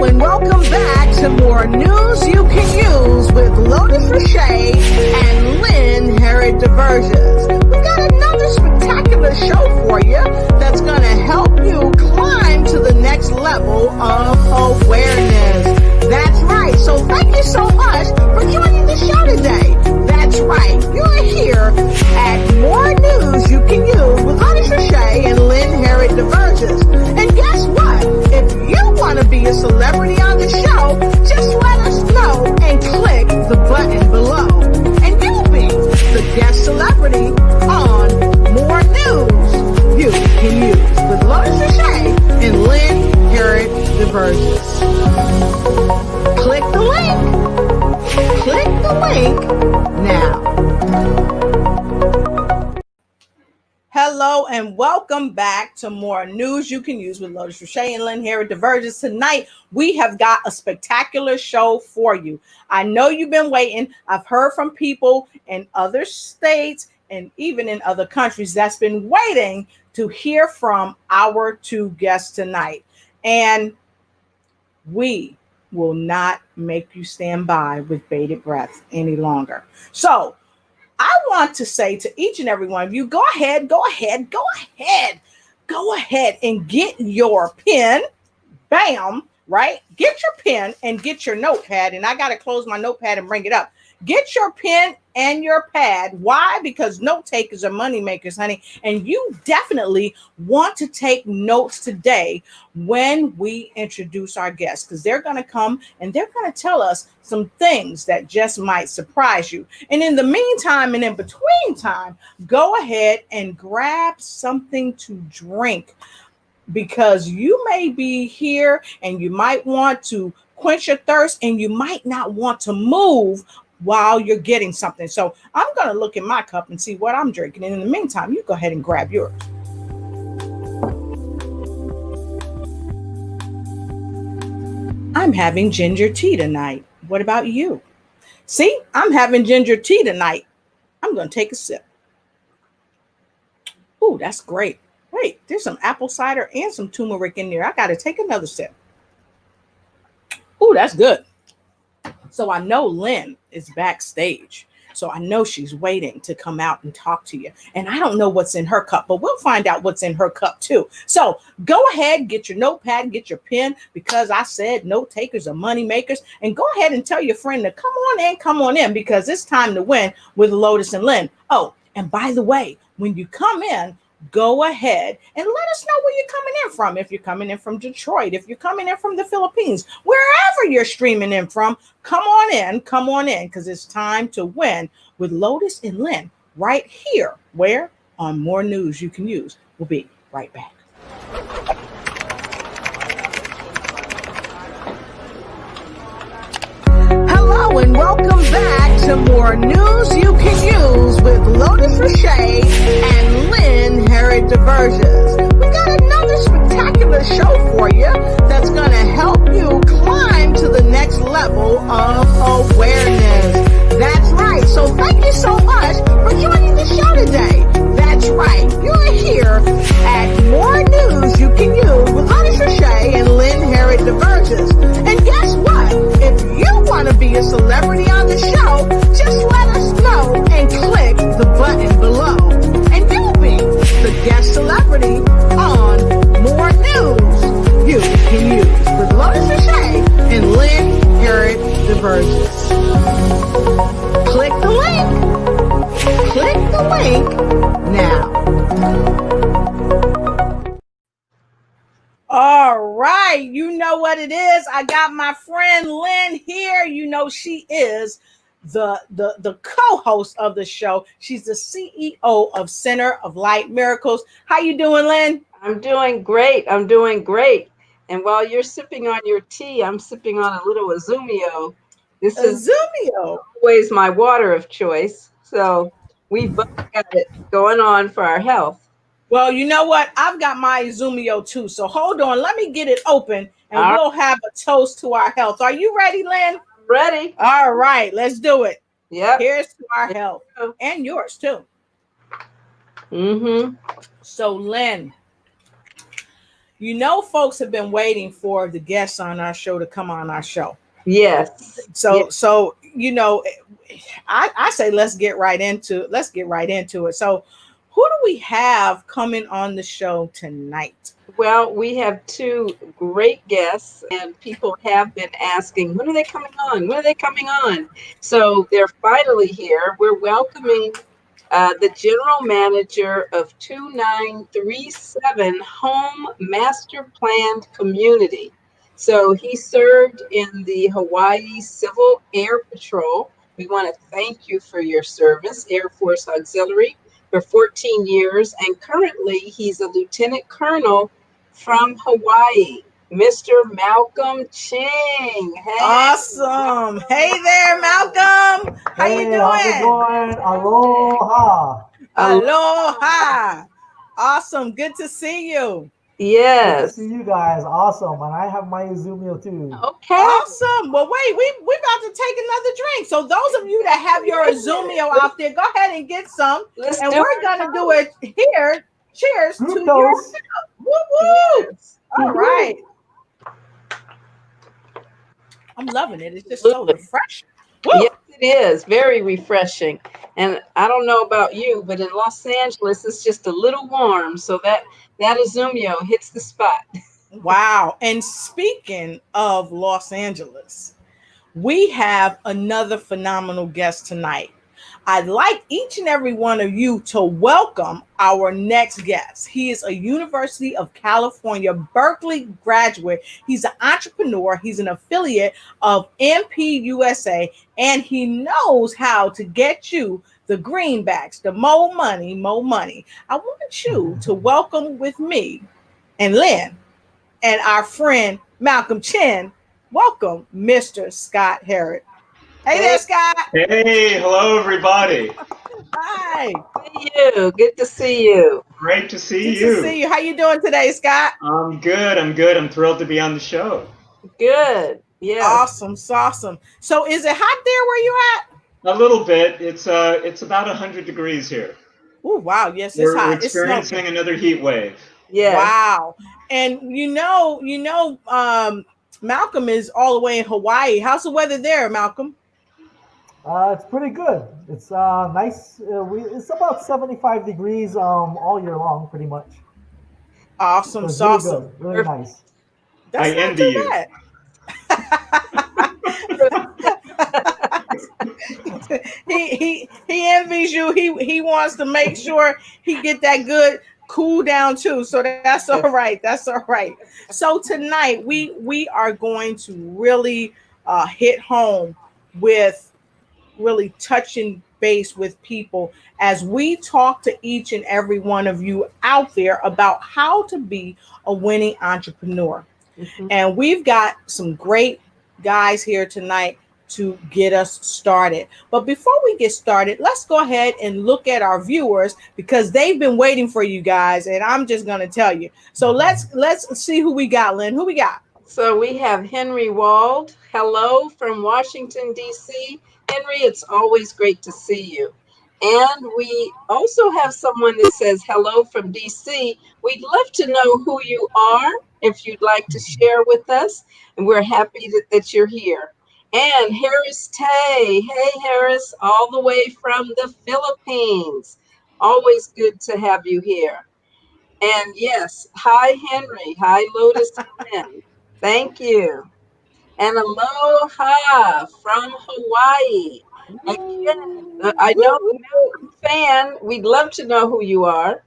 and welcome back to more news you can use with Herod-DeVerges and Lynne Herod-DeVerges. We got another spectacular show for you that's going to help you climb to the next level of awareness. That's right. So thank you so much for joining the show today. That's right. You're here at More News You Can Use with Herod-DeVerges and Lynne Herod-DeVerges. And guess what? If you want to be a celebrity on the show, just let us know and click the button below. And you'll be the guest celebrity on More News You Can Use with Herod-DeVerges and Lynne Herod-DeVerges. Click the link. Click the link now. Hello and welcome back to More News You Can Use with Herod-DeVerges and Lynne Herod-DeVerges. Tonight, we have got a spectacular show for you. I know you've been waiting. I've heard from people in other states and even in other countries that's been waiting to hear from our two guests tonight. And we will not make you stand by with bated breath any longer. So I want to say to each and every one of you, go ahead and get your pen. Bam, right? Get your pen and get your notepad. And I got to close my notepad and bring it up. Get your pen and your pad. Why? Because note takers are money makers, honey. And you definitely want to take notes today when we introduce our guests, because they're going to come and they're going to tell us some things that just might surprise you. And in the meantime and in between time, go ahead and grab something to drink, because you may be here and you might want to quench your thirst and you might not want to move while you're getting something. So I'm going to look in my cup and see what I'm drinking. And in the meantime, you go ahead and grab yours. I'm having ginger tea tonight. What about you? See, I'm having ginger tea tonight. I'm going to take a sip. Ooh, that's great. Wait, there's some apple cider and some turmeric in there. I got to take another sip. Ooh, that's good. So I know Lynne is backstage. So I know she's waiting to come out and talk to you. And I don't know what's in her cup, but we'll find out what's in her cup too. So go ahead, get your notepad, get your pen, because I said note takers are money makers. And go ahead and tell your friend to come on in, because it's time to win with Lotus and Lynne. Oh, and by the way, when you come in, go ahead and let us know where you're coming in from. If you're coming in from Detroit, if you're coming in from the Philippines, wherever you're streaming in from, come on in, because it's time to win with Lotus and Lynne right here, where on More News You Can Use. We'll be right back. Hello and welcome back to More News You Can Use with Herod-DeVerges and Lynne Herod-DeVerges. We got another spectacular show for you that's going to help you climb to the next level of awareness. That's right. So thank you so much for joining the show today. That's right. You're here at More News You Can Use with Herod-DeVerges and Lynne Herod-DeVerges. And guess what? If you want to be a celebrity on the show, just let us know and click the button below. And you'll be the guest celebrity on More News You Can Use with Herod-DeVerges and Lynne Herod-DeVerges. Click the link. Click the link now. All right, you know what it is. I got my friend Lynne here. You know she is the co-host of the show. She's the CEO of Center of Light Miracles. How you doing, Lynne? I'm doing great. And while you're sipping on your tea, I'm sipping on a little Azumio. This is always my water of choice. So we both got it going on for our health. Well, you know what? I've got my Azumio too. So hold on. Let me get it open and we'll have a toast to our health. Are you ready, Lynne? I'm ready. All right. Let's do it. Yep. Here's to our health. And yours too. Mm-hmm. So, Lynne, Folks have been waiting for the guests on our show to come on our show. Yes. So I say let's get right into it. So who do we have coming on the show tonight? Well, we have two great guests, and people have been asking, when are they coming on? When are they coming on? So they're finally here. We're welcoming the general manager of 2937 Home Master Planned Community. So he served in the Hawaii Civil Air Patrol. We want to thank you for your service, Air Force Auxiliary, for 14 years. And currently, he's a lieutenant colonel from Hawaii, Mr. Malcolm Ching. Hey, awesome. Hey there, Malcolm. How you doing? How's it going? Aloha. Aloha. Awesome. Good to see you. Yes. Good to see you guys. Awesome. And I have my Izumio too. Okay. Awesome. Well, wait, we're about to take another drink. So those of you that have your Izumio out there, go ahead and get some. And we're going to do it here. Cheers to your woo woo. Yes. All right. I'm loving it. It's just so refreshing. Woo! Yes, it is. Very refreshing. And I don't know about you, but in Los Angeles, it's just a little warm. So that Izumio hits the spot. Wow. And speaking of Los Angeles, we have another phenomenal guest tonight. I'd like each and every one of you to welcome our next guest. He is a University of California, Berkeley graduate. He's an entrepreneur. He's an affiliate of MP USA, and he knows how to get you the greenbacks, the more money. I want you to welcome with me and Lynn and our friend Malcolm Ching. Welcome, Mr. Scott Herod. Hey there, Scott. Hey, hello, everybody. Hi. See you. Good to see you. Great to see you. Good to see you. How you doing today, Scott? I'm good. I'm thrilled to be on the show. Good. Yeah. Awesome. So is it hot there where you at? A little bit. It's about 100 degrees here. Oh, wow. Yes, it's hot. We're experiencing another heat wave. Yeah. Wow. And Malcolm is all the way in Hawaii. How's the weather there, Malcolm? It's pretty good. It's nice. It's about 75 degrees all year long, pretty much. Awesome, so awesome. Really nice. That's I envy you. he envies you. He wants to make sure he get that good cool down too. So that's all right. So tonight we are going to really hit home with really touching base with people as we talk to each and every one of you out there about how to be a winning entrepreneur. Mm-hmm. And we've got some great guys here tonight to get us started. But before we get started, let's go ahead and look at our viewers because they've been waiting for you guys, and I'm just going to tell you. So let's see who we got, Lynn. Who we got? So we have Henry Wald. Hello from Washington, D.C. Henry, it's always great to see you. And we also have someone that says hello from D.C. We'd love to know who you are, if you'd like to share with us. And we're happy that you're here. And Harris Tay. Hey, Harris, all the way from the Philippines. Always good to have you here. And yes, hi, Henry. Hi, Lotus. Thank you. And aloha from Hawaii. Again, I know you're a fan. We'd love to know who you are.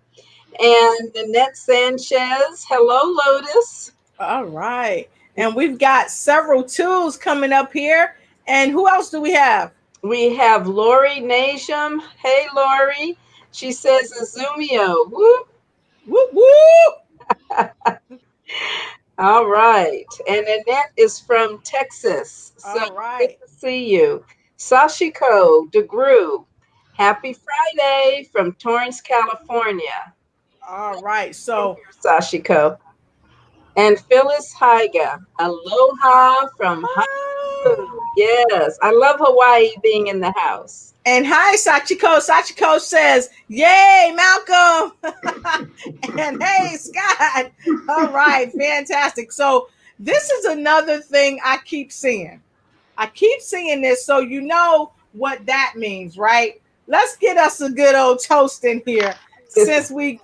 And Nanette Sanchez. Hello, Lotus. All right. And we've got several twos coming up here. And who else do we have? We have Lori Nasham. Hey, Lori. She says Izumio. Whoop. Whoop, whoop. All right. And Annette is from Texas. So all right. Good to see you. Sashiko DeGrew. Happy Friday from Torrance, California. All right. So Sashiko. And Phyllis Hyga. Aloha from Honolulu. Yes, I love Hawaii being in the house. And hi, Sachiko. Sachiko says, "Yay, Malcolm!" And hey, Scott. All right, fantastic. So this is another thing I keep seeing. I keep seeing this, so you know what that means, right? Let's get us a good old toast in here, since we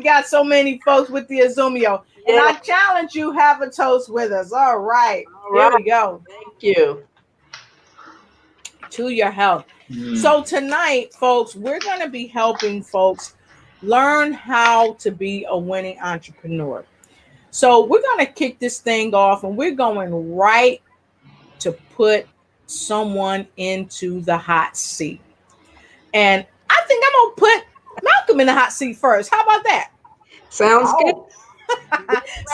got so many folks with the Azumio. And I challenge you, have a toast with us. All right, here we go. Thank you. To your health. So tonight, folks, we're going to be helping folks learn how to be a winning entrepreneur. So we're going to kick this thing off, and we're going right to put someone into the hot seat. And I think I'm going to put Malcolm in the hot seat first. How about that? Sounds good.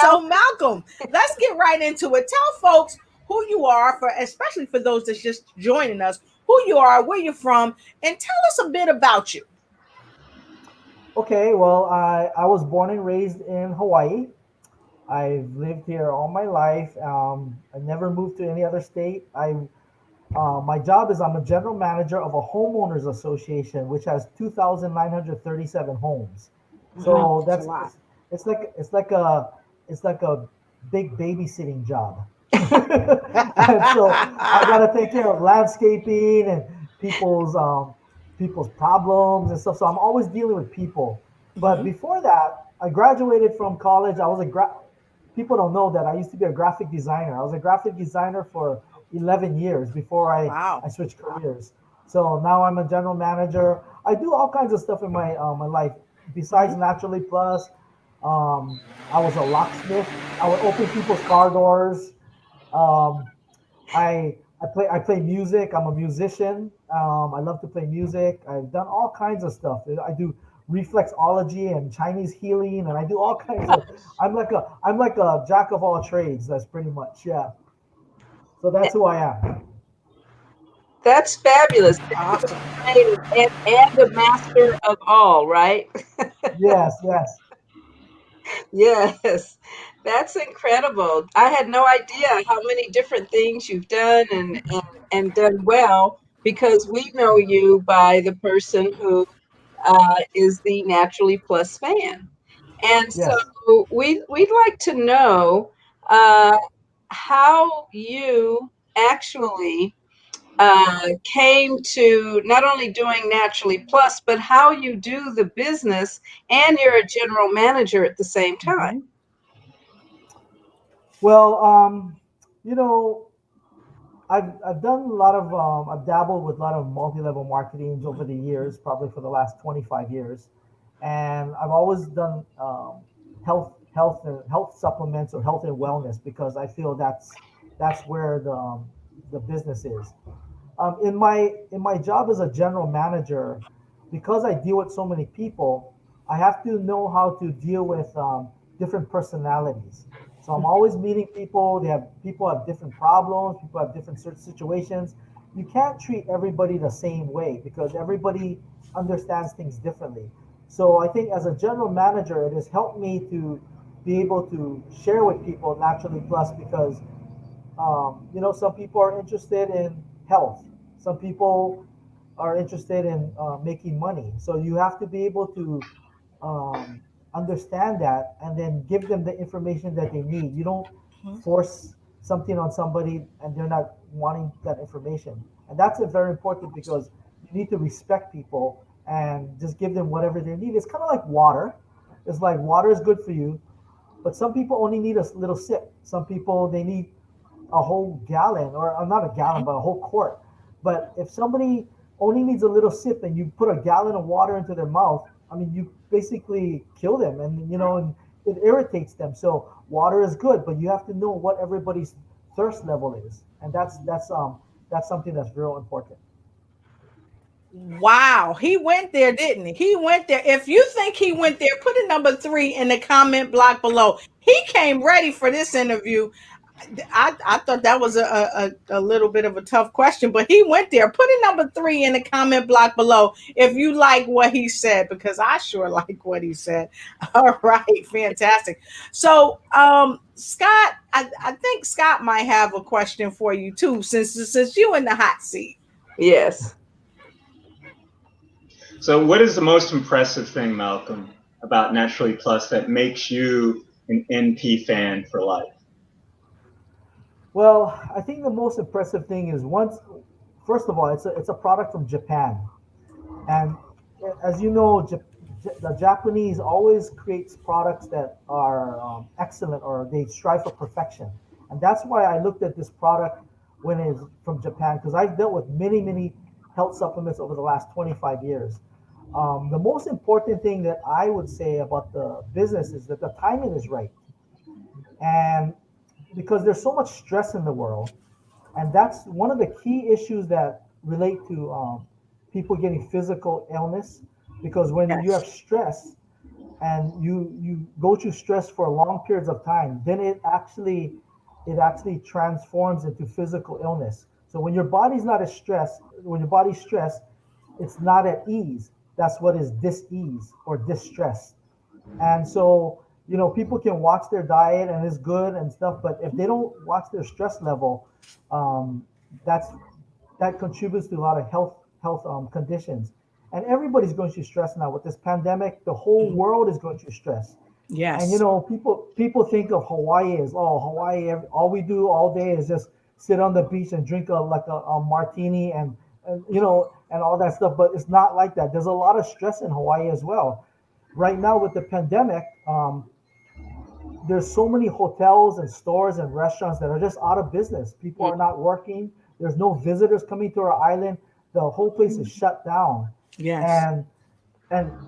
So Malcolm, let's get right into it. Tell folks who you are, especially for those that's just joining us, who you are, where you're from, and tell us a bit about you. Okay, well, I was born and raised in Hawaii. I've lived here all my life. I never moved to any other state. My job is I'm a general manager of a homeowners association, which has 2,937 homes. So that's it's like a big babysitting job. And so I gotta take care of landscaping and people's problems and stuff. So I'm always dealing with people. But before that, I graduated from college. I was people don't know that I used to be a graphic designer. I was a graphic designer for 11 years before I switched careers. So now I'm a general manager. I do all kinds of stuff in my life. Besides Naturally Plus, I was a locksmith. I would open people's car doors. I play music. I'm a musician. I love to play music. I've done all kinds of stuff. I do reflexology and Chinese healing, and I do all kinds of. I'm like a jack of all trades. That's pretty much, yeah. So that's who I am. That's fabulous. Awesome. And a master of all, right? Yes. Yes. That's incredible. I had no idea how many different things you've done and done well, because we know you by the person who is the Naturally Plus fan. And so Yes. we'd like to know how you actually came to not only doing Naturally Plus, but how you do the business, and you're a general manager at the same time. Well, you know, I've done a lot of I've dabbled with a lot of multi-level marketing over the years, probably for the last 25 years, and I've always done health supplements or health and wellness, because I feel that's where the business is. In my job as a general manager, because I deal with so many people, I have to know how to deal with different personalities. So I'm always meeting people. People have different problems. People have different situations. You can't treat everybody the same way, because everybody understands things differently. So I think as a general manager, it has helped me to be able to share with people Naturally Plus, because some people are interested in health. Some people are interested in making money. So you have to be able to understand that, and then give them the information that they need. You don't force something on somebody and they're not wanting that information. And that's very important, because you need to respect people and just give them whatever they need. It's kind of like water. It's like water is good for you, but some people only need a little sip. Some people, they need a whole gallon, or not a gallon, but a whole quart. But if somebody only needs a little sip and you put a gallon of water into their mouth, I mean, you basically kill them, and and it irritates them. So water is good, but you have to know what everybody's thirst level is, and that's something that's real important. Wow, he went there, didn't he? He went there. If you think he went there, put a number 3 in the comment block below. He came ready for this interview. I thought that was a little bit of a tough question, but he went there. Put a number 3 in the comment block below if you like what he said, because I sure like what he said. All right, fantastic. So, Scott, I think Scott might have a question for you too, since you in the hot seat. Yes. So, what is the most impressive thing, Malcolm, about Naturally Plus that makes you an NP fan for life? Well, I think the most impressive thing is first of all, it's a product from Japan, and as you know, the Japanese always creates products that are excellent, or they strive for perfection, and that's why I looked at this product when it's from Japan, because I've dealt with many health supplements over the last 25 years. The most important thing that I would say about the business is that the timing is right, and because there's so much stress in the world, and that's one of the key issues that relate to people getting physical illness. Because when you have Yes. stress and you go through stress for long periods of time, then it actually transforms into physical illness. So when your body's not as stressed, when your body's stressed, it's not at ease. That's what is dis-ease or distress. And so, people can watch their diet and it's good and stuff, but if they don't watch their stress level, um, that's that contributes to a lot of health conditions. And everybody's going through stress now with this pandemic. The whole world is going through stress. And Yes. people think of Hawaii as, oh, Hawaii, all we do all day is just sit on the beach and drink a martini and all that stuff. But it's not like that. There's a lot of stress in Hawaii as well. Right now with the pandemic, there's so many hotels and stores and restaurants that are just out of business. People are not working. There's no visitors coming to our island. The whole place is shut down. Yes. And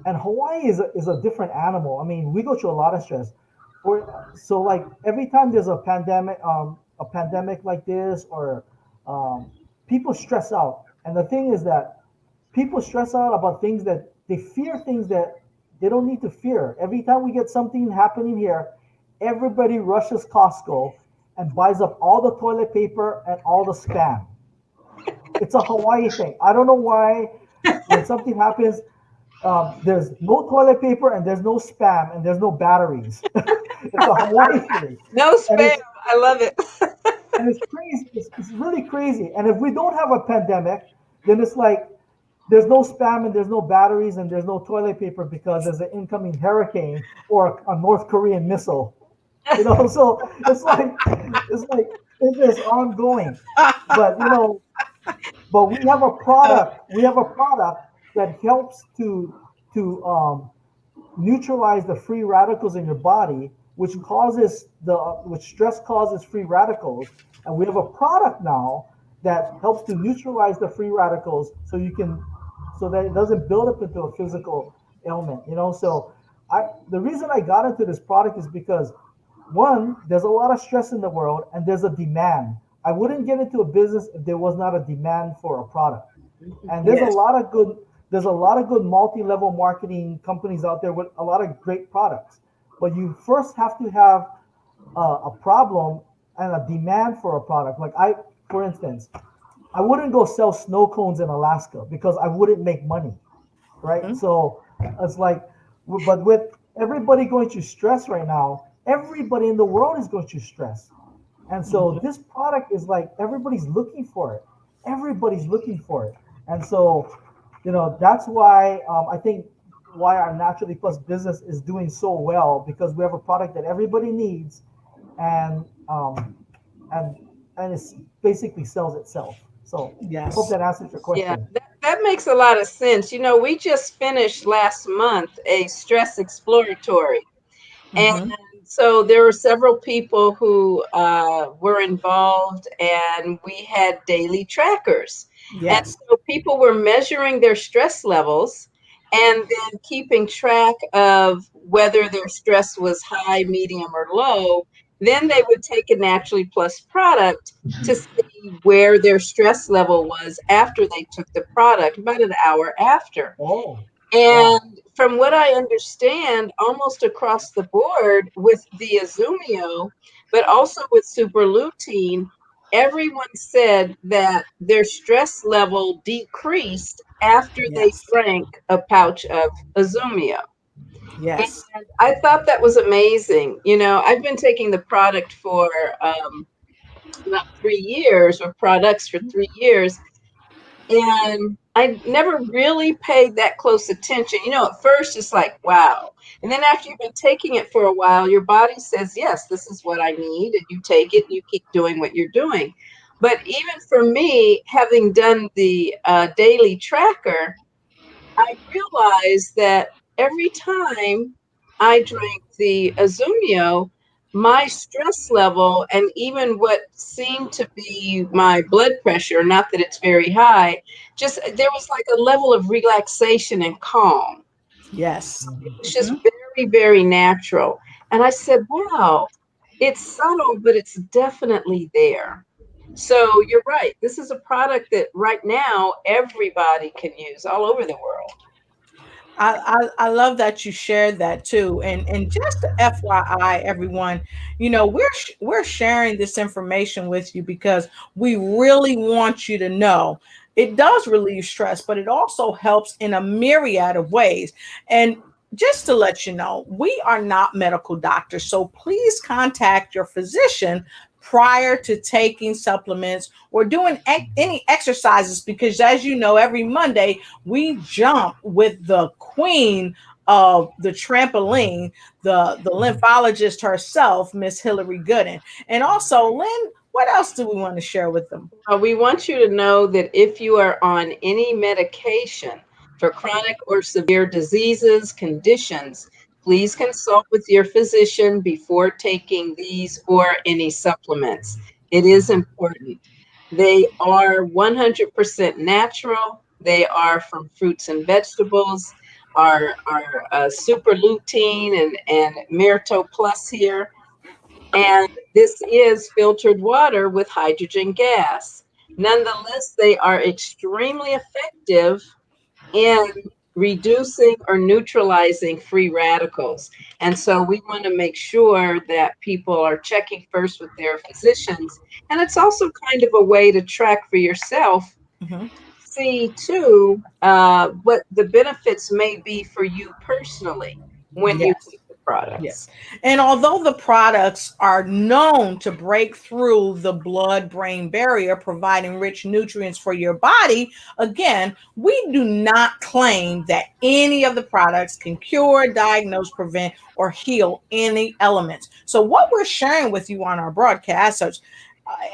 and Hawaii is a different animal. I mean, we go through a lot of stress. So like every time there's a pandemic like this, or people stress out. And the thing is that people stress out about things that they fear, things that they don't need to fear. Every time we get something happening here, everybody rushes Costco and buys up all the toilet paper and all the spam. It's a Hawaii thing. I don't know why. When something happens, there's no toilet paper and there's no spam and there's no batteries. It's a Hawaii thing, No and spam. I love it. it's crazy. It's really crazy. And if we don't have a pandemic, then it's like there's no spam and there's no batteries and there's no toilet paper because there's an incoming hurricane or a North Korean missile. So it's just ongoing. But we have a product that helps to neutralize the free radicals in your body, which stress causes free radicals, and we have a product now that helps to neutralize the free radicals, so that it doesn't build up into a physical ailment. So the reason I got into this product is because, one, there's a lot of stress in the world and there's a demand. I wouldn't get into a business if there was not a demand for a product. And there's a Yes. lot of good multi-level marketing companies out there with a lot of great products. But you first have to have a problem and a demand for a product. Like for instance, I wouldn't go sell snow cones in Alaska because I wouldn't make money, right? Mhm. So it's like, but with everybody going through stress right now, everybody in the world is going through stress. And so this product is like everybody's looking for it. Everybody's looking for it. And so, that's why I think why our Naturally Plus business is doing so well, because we have a product that everybody needs, and and and it basically sells itself. So hope Yes. that answers your Yeah, question. that makes a lot of sense. We just finished last month a stress exploratory. And Mm-hmm. so there were several people who were involved, and we had daily trackers. And Yes. so people were measuring their stress levels and then keeping track of whether their stress was high, medium, or low. Then they would take a Naturally Plus product to see where their stress level was after they took the product, about an hour after. Oh, yeah. And from what I understand, almost across the board with the Azumio, but also with super lutein, everyone said that their stress level decreased after they Yes. drank a pouch of Azumio. Yes. And I thought that was amazing. You know, I've been taking the product for about 3 years, or products for 3 years, and I never really paid that close attention. You know, at first it's like, wow. And then after you've been taking it for a while, your body says, yes, this is what I need. And you take it and you keep doing what you're doing. But even for me, having done the daily tracker, I realized that every time I drank the Azumio, my stress level and even what seemed to be my blood pressure, not that it's very high, just there was like a level of relaxation and calm. Yes. It's just very, very natural. And I said, wow, it's subtle, but it's definitely there. So you're right. This is a product that right now everybody can use all over the world. I love that you shared that too. And just FYI, everyone, we're sharing this information with you because we really want you to know it does relieve stress, but it also helps in a myriad of ways. And just to let you know, we are not medical doctors, so please contact your physician prior to taking supplements or doing any exercises, because as you know, every Monday we jump with the queen of the trampoline, the lymphologist herself, Miss Hillary Gooden. And also, Lynn, what else do we want to share with them? We want you to know that if you are on any medication for chronic or severe diseases, conditions, please consult with your physician before taking these or any supplements. It is important. They are 100% natural. They are from fruits and vegetables, our super lutein and Myrto Plus here. And this is filtered water with hydrogen gas. Nonetheless, they are extremely effective in reducing or neutralizing free radicals. And so we want to make sure that people are checking first with their physicians. And it's also kind of a way to track for yourself, Mhm. see too, what the benefits may be for you personally when you Yes. take the products. Yes. And although the products are known to break through the blood brain barrier, providing rich nutrients for your body, again, we do not claim that any of the products can cure, diagnose, prevent, or heal any elements. So, what we're sharing with you on our broadcast are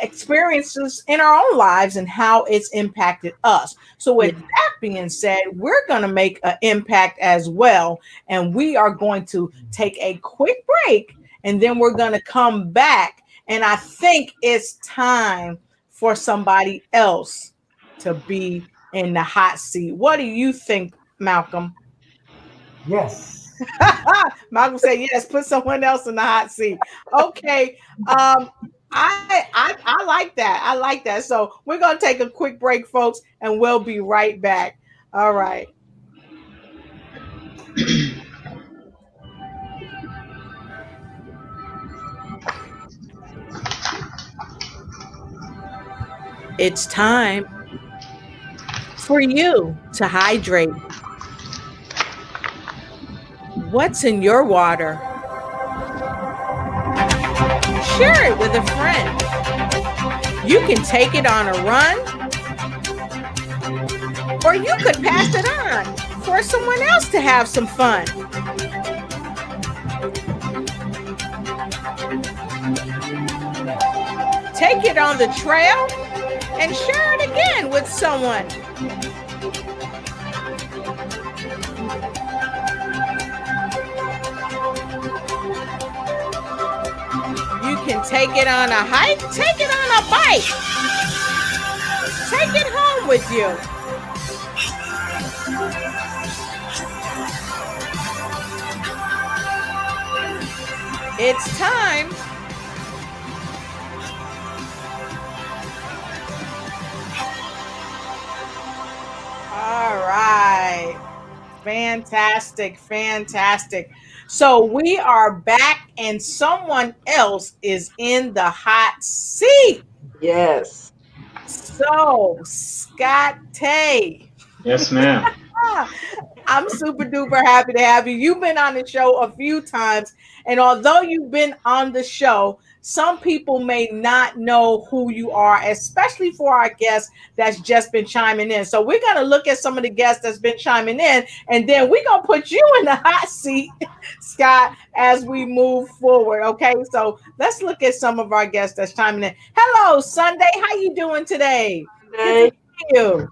experiences in our own lives and how it's impacted us. So, with that being said, we're going to make an impact as well. And we are going to take a quick break and then we're going to come back. And I think it's time for somebody else to be in the hot seat. What do you think, Malcolm? Yes. Malcolm said, yes, put someone else in the hot seat. Okay. I like that. I like that. So we're going to take a quick break, folks, and we'll be right back. All right. It's time for you to hydrate. What's in your water? Share it with a friend. You can take it on a run, or you could pass it on for someone else to have some fun. Take it on the trail and share it again with someone. You can take it on a hike, take it on a bike. Take it home with you. It's time. All right. Fantastic. Fantastic. So we are back and someone else is in the hot seat. Yes. So, Scott Tay. Yes, ma'am. I'm super duper happy to have you. You've been on the show a few times, and although you've been on the show, some people may not know who you are, especially for our guests that's just been chiming in. So we're gonna look at some of the guests that's been chiming in, and then we're gonna put you in the hot seat, Scott, as we move forward. Okay, so let's look at some of our guests that's chiming in. Hello, Sunday. How you doing today? Good to see you.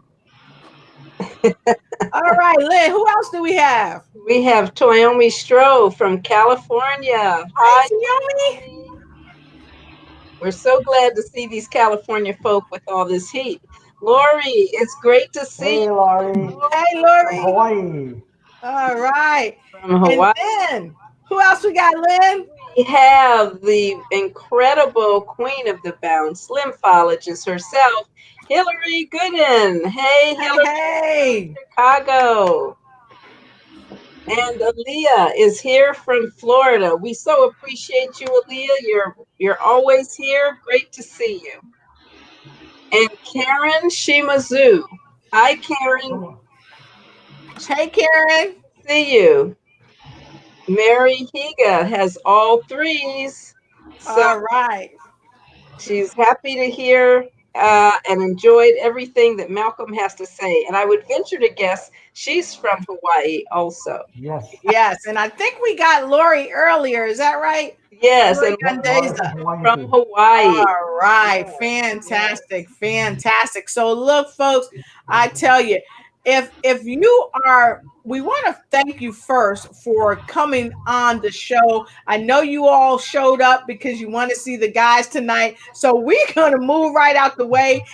All right, Lynn, who else do we have? We have Toyomi Stroh from California. Hi, Toyomi. We're so glad to see these California folk with all this heat. Lori, it's great to see Hey, you. Laurie. Hey, From Lori. Hawaii. All right. From Hawaii. And then, who else we got, Lynn? We have the incredible queen of the bounce, lymphologist herself, Hillary Gooden. Hey, Hillary. Hey. Chicago. And Aaliyah is here from Florida. We so appreciate you, Aaliyah. You're always here. Great to see you. And Karen Shimazu. Hi, Karen. Hey, Karen. See you. Mary Higa has all threes. So all right. She's happy to hear and enjoyed everything that Malcolm has to say. And I would venture to guess she's from Hawaii also. Yes. Yes. And I think we got Lori earlier. Is that right? Yes. Lori and from Hawaii. All right. Fantastic. Fantastic. So look, folks, I tell you, if you are, we want to thank you first for coming on the show. I know you all showed up because you want to see the guys tonight. So we're going to move right out the way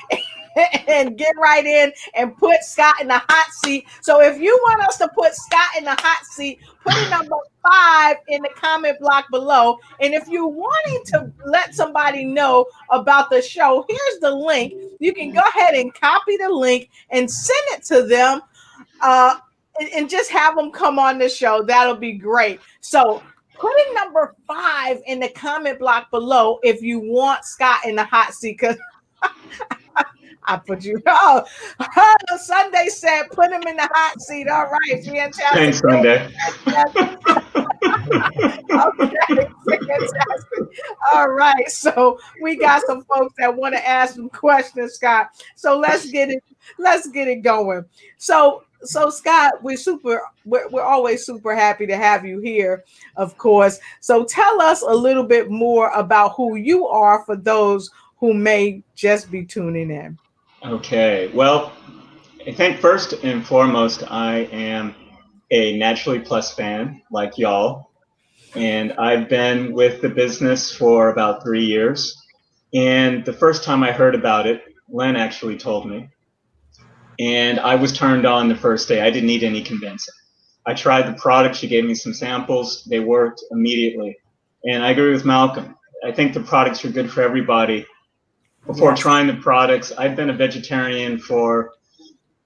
and get right in and put Scott in the hot seat. So if you want us to put Scott in the hot seat, put a number 5 in the comment block below. And if you're wanting to let somebody know about the show, here's the link. You can go ahead and copy the link and send it to them and just have them come on the show. That'll be great. So put in number 5 in the comment block below if you want Scott in the hot seat, because I put you. Oh, Sunday said, put him in the hot seat. All right, fantastic. Thanks, Sunday. Okay, fantastic. All right, so we got some folks that want to ask some questions, Scott. So let's get it going. So Scott, we're always super happy to have you here, of course. So tell us a little bit more about who you are for those who may just be tuning in. Okay, well, I think first and foremost, I am a Naturally Plus fan like y'all, and I've been with the business for about 3 years. And the first time I heard about it, Lynn actually told me, and I was turned on the first day. I didn't need any convincing. I tried the product. She gave me some samples. They worked immediately. And I agree with Malcolm. I think the products are good for everybody. Before trying the products, I've been a vegetarian,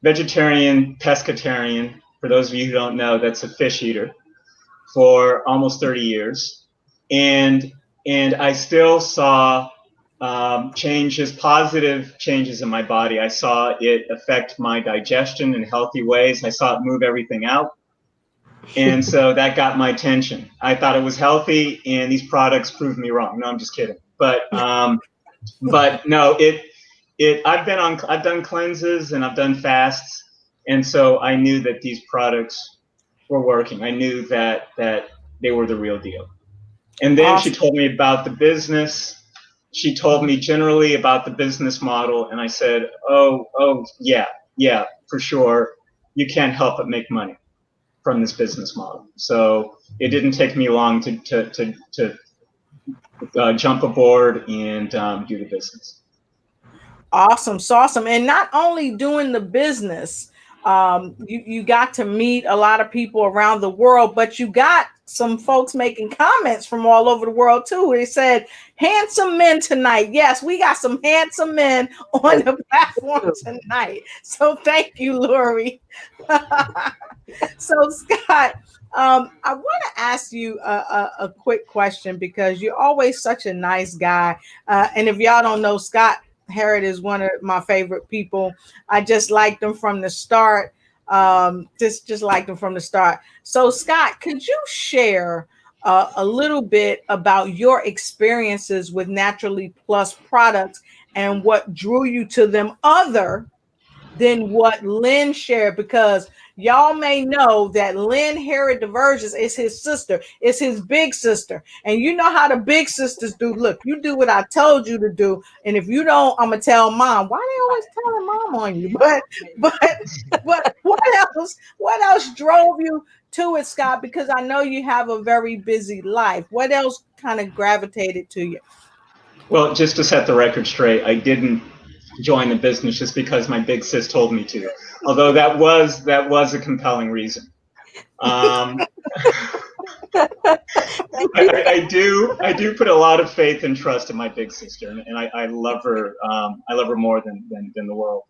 pescatarian. For those of you who don't know, that's a fish eater, for almost 30 years. And I still saw positive changes in my body. I saw it affect my digestion in healthy ways. I saw it move everything out. And so that got my attention. I thought it was healthy, and these products proved me wrong. No, I'm just kidding. But no, I've done cleanses and I've done fasts, and so I knew that these products were working. I knew that they were the real deal. And then she told me about the business. She told me generally about the business model, and I said, oh yeah, for sure. You can't help but make money from this business model. So it didn't take me long to jump aboard and do the business. Awesome. And not only doing the business, you got to meet a lot of people around the world, but you got some folks making comments from all over the world too. They said, handsome men tonight. Yes, we got some handsome men on the platform tonight. So thank you, Lori. So Scott, I want to ask you a quick question because you're always such a nice guy. And if y'all don't know, Scott Herod is one of my favorite people. I just liked him from the start. Just liked him from the start. So, Scott, could you share a little bit about your experiences with Naturally Plus products and what drew you to them other than what Lynne shared? Because y'all may know that Lynne Herod-DeVerges is his sister, is his big sister. And you know how the big sisters do. Look, you do what I told you to do. And if you don't, I'm going to tell mom. Why they always telling mom on you? But what else drove you to it, Scott? Because I know you have a very busy life. What else kind of gravitated to you? Well, just to set the record straight, I didn't join the business just because my big sis told me to. Although that was a compelling reason. I do put a lot of faith and trust in my big sister, and I love her. I love her more than the world.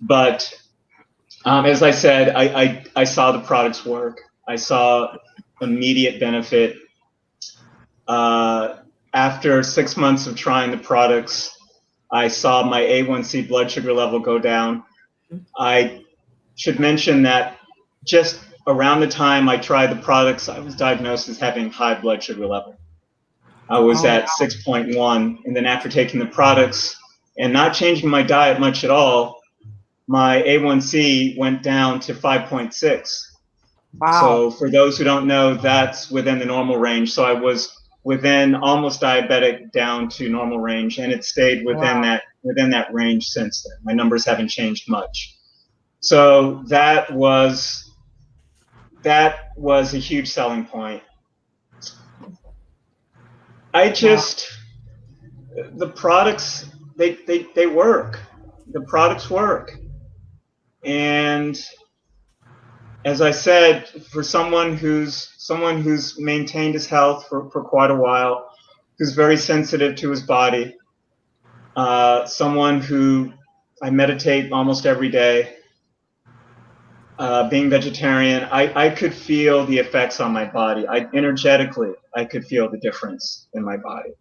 But as I said, I saw the products work. I saw immediate benefit. After 6 months of trying the products, I saw my A1C blood sugar level go down. I should mention that just around the time I tried the products, I was diagnosed as having high blood sugar level. I was at 6.1, and then after taking the products and not changing my diet much at all, my A1C went down to 5.6. Wow. So for those who don't know, that's within the normal range. So I was within almost diabetic down to normal range, and it stayed within that range since then. My numbers haven't changed much. So that was a huge selling point. The products, they work. The products work. And as I said, for someone who's maintained his health for quite a while, who's very sensitive to his body, someone who I meditate almost every day, being vegetarian, I could feel the effects on my body. Energetically, I could feel the difference in my body.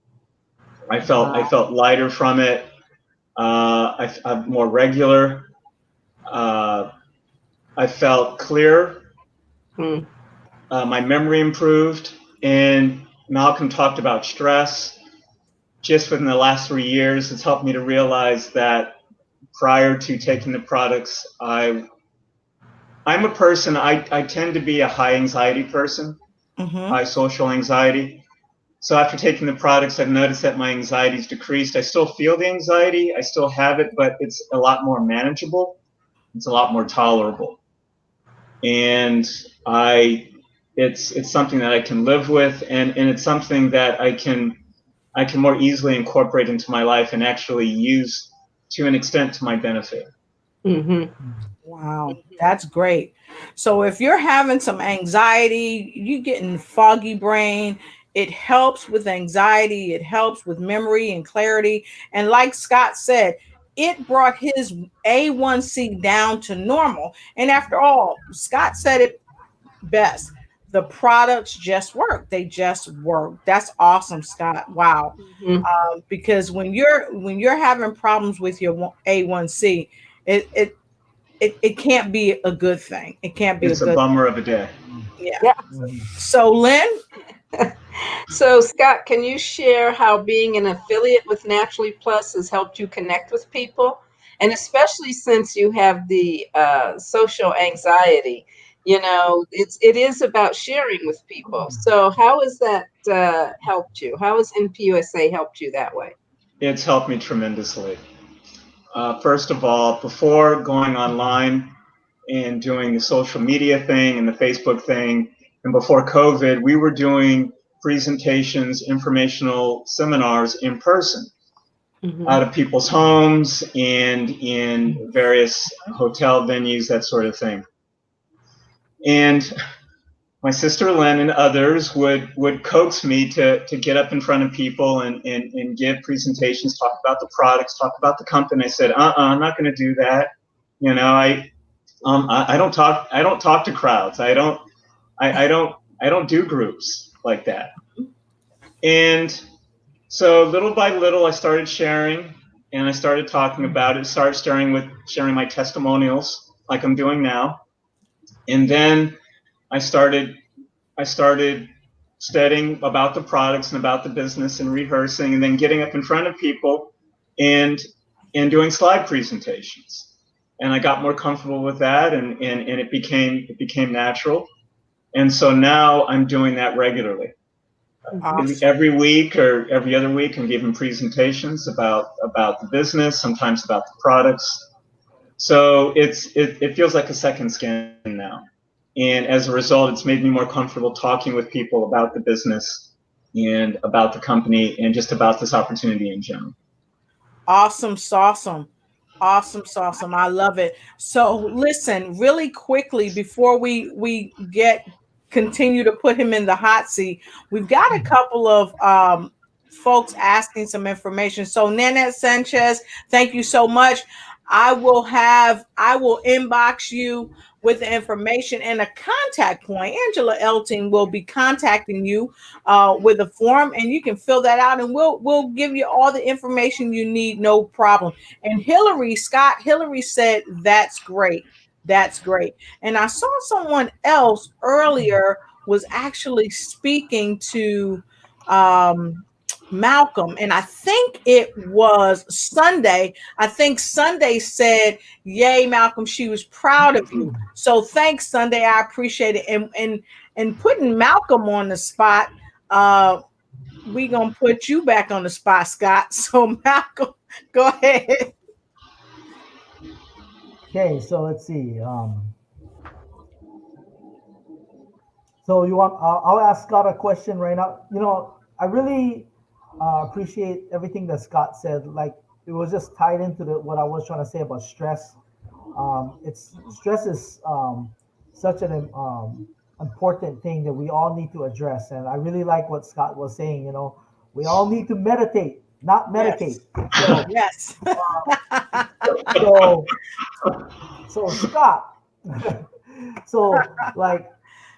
I felt lighter from it. I'm more regular. I felt clearer. My memory improved. And Malcolm talked about stress. Just within the last 3 years, it's helped me to realize that prior to taking the products, I'm a person, I tend to be a high anxiety person, high social anxiety. So after taking the products, I've noticed that my anxiety's decreased. I still feel the anxiety, I still have it, but it's a lot more manageable. It's a lot more tolerable. And it's something that I can live with, and it's something that I can more easily incorporate into my life and actually use to an extent to my benefit. Wow, that's great. So if you're having some anxiety, you're getting foggy brain, it helps with anxiety, it helps with memory and clarity. And like Scott said, it brought his A1C down to normal. And after all, Scott said it best. The products just work. They just work. That's awesome, Scott. Wow. Because when you're having problems with your A1C, it can't be a good thing. It can't be. It's a bummer of a day. Yeah. So Lynne. So Scott, can you share how being an affiliate with Naturally Plus has helped you connect with people? And especially since you have the social anxiety, it is about sharing with people. So how has that helped you? How has NPUSA helped you that way? It's helped me tremendously. First of all, before going online and doing the social media thing and the Facebook thing, and before COVID, we were doing presentations, informational seminars in person, out of people's homes and in various hotel venues, that sort of thing. And my sister Lynne and others would coax me to get up in front of people and give presentations, talk about the products, talk about the company. I said, I'm not going to do that. I don't talk to crowds. I don't do groups like that. And so little by little, I started sharing, and I started talking about it. Started sharing my testimonials, like I'm doing now. And then I started studying about the products and about the business and rehearsing, and then getting up in front of people and doing slide presentations. And I got more comfortable with that, and it became natural. And so now I'm doing that regularly. Awesome. Every week or every other week, I'm giving presentations about the business, sometimes about the products. So it feels like a second skin now. And as a result, it's made me more comfortable talking with people about the business and about the company and just about this opportunity in general. Awesome, awesome. Awesome, awesome. I love it. So listen, really quickly before we continue to put him in the hot seat, we've got a couple of folks asking some information. So Nanette Sanchez, thank you so much. I will inbox you with the information and a contact point. Angela Elting will be contacting you with a form, and you can fill that out, and we'll give you all the information you need, no problem. And Hillary said, that's great. That's great. And I saw someone else earlier was actually speaking to Malcolm, and I think it was Sunday. I think Sunday said, "Yay, Malcolm, she was proud of you." So thanks, Sunday. I appreciate it. And putting Malcolm on the spot, we gonna put you back on the spot, Scott. So Malcolm, go ahead. Okay, so let's see. So you want? I'll ask Scott a question right now. You know, I really appreciate everything that Scott said. Like, it was just tied into what I was trying to say about stress. Stress is such an important thing that we all need to address. And I really like what Scott was saying. You know, we all need to meditate, not medicate. Yes. So Scott, so like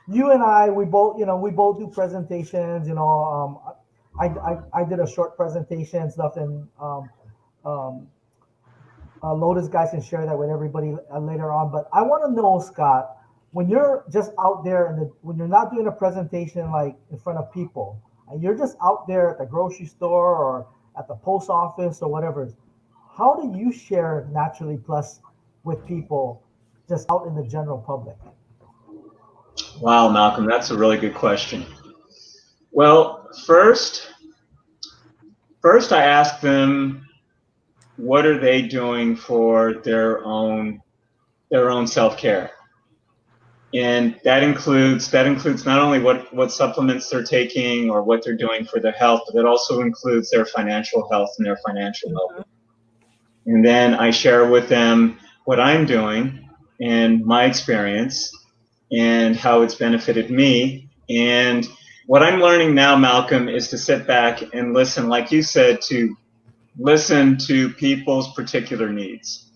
you and I, we both do presentations. You know, I did a short presentation and stuff, and Lotus guys can share that with everybody later on. But I want to know, Scott, when you're just out there when you're not doing a presentation like in front of people, and you're just out there at the grocery store or at the post office or whatever, how do you share Naturally Plus with people just out in the general public? Wow, Malcolm, that's a really good question. Well, first I ask them, what are they doing for their own self-care? And that includes not only what supplements they're taking or what they're doing for their health, but it also includes their financial health and their financial health. And then I share with them what I'm doing and my experience and how it's benefited me. And what I'm learning now, Malcolm, is to sit back and listen, like you said, to listen to people's particular needs.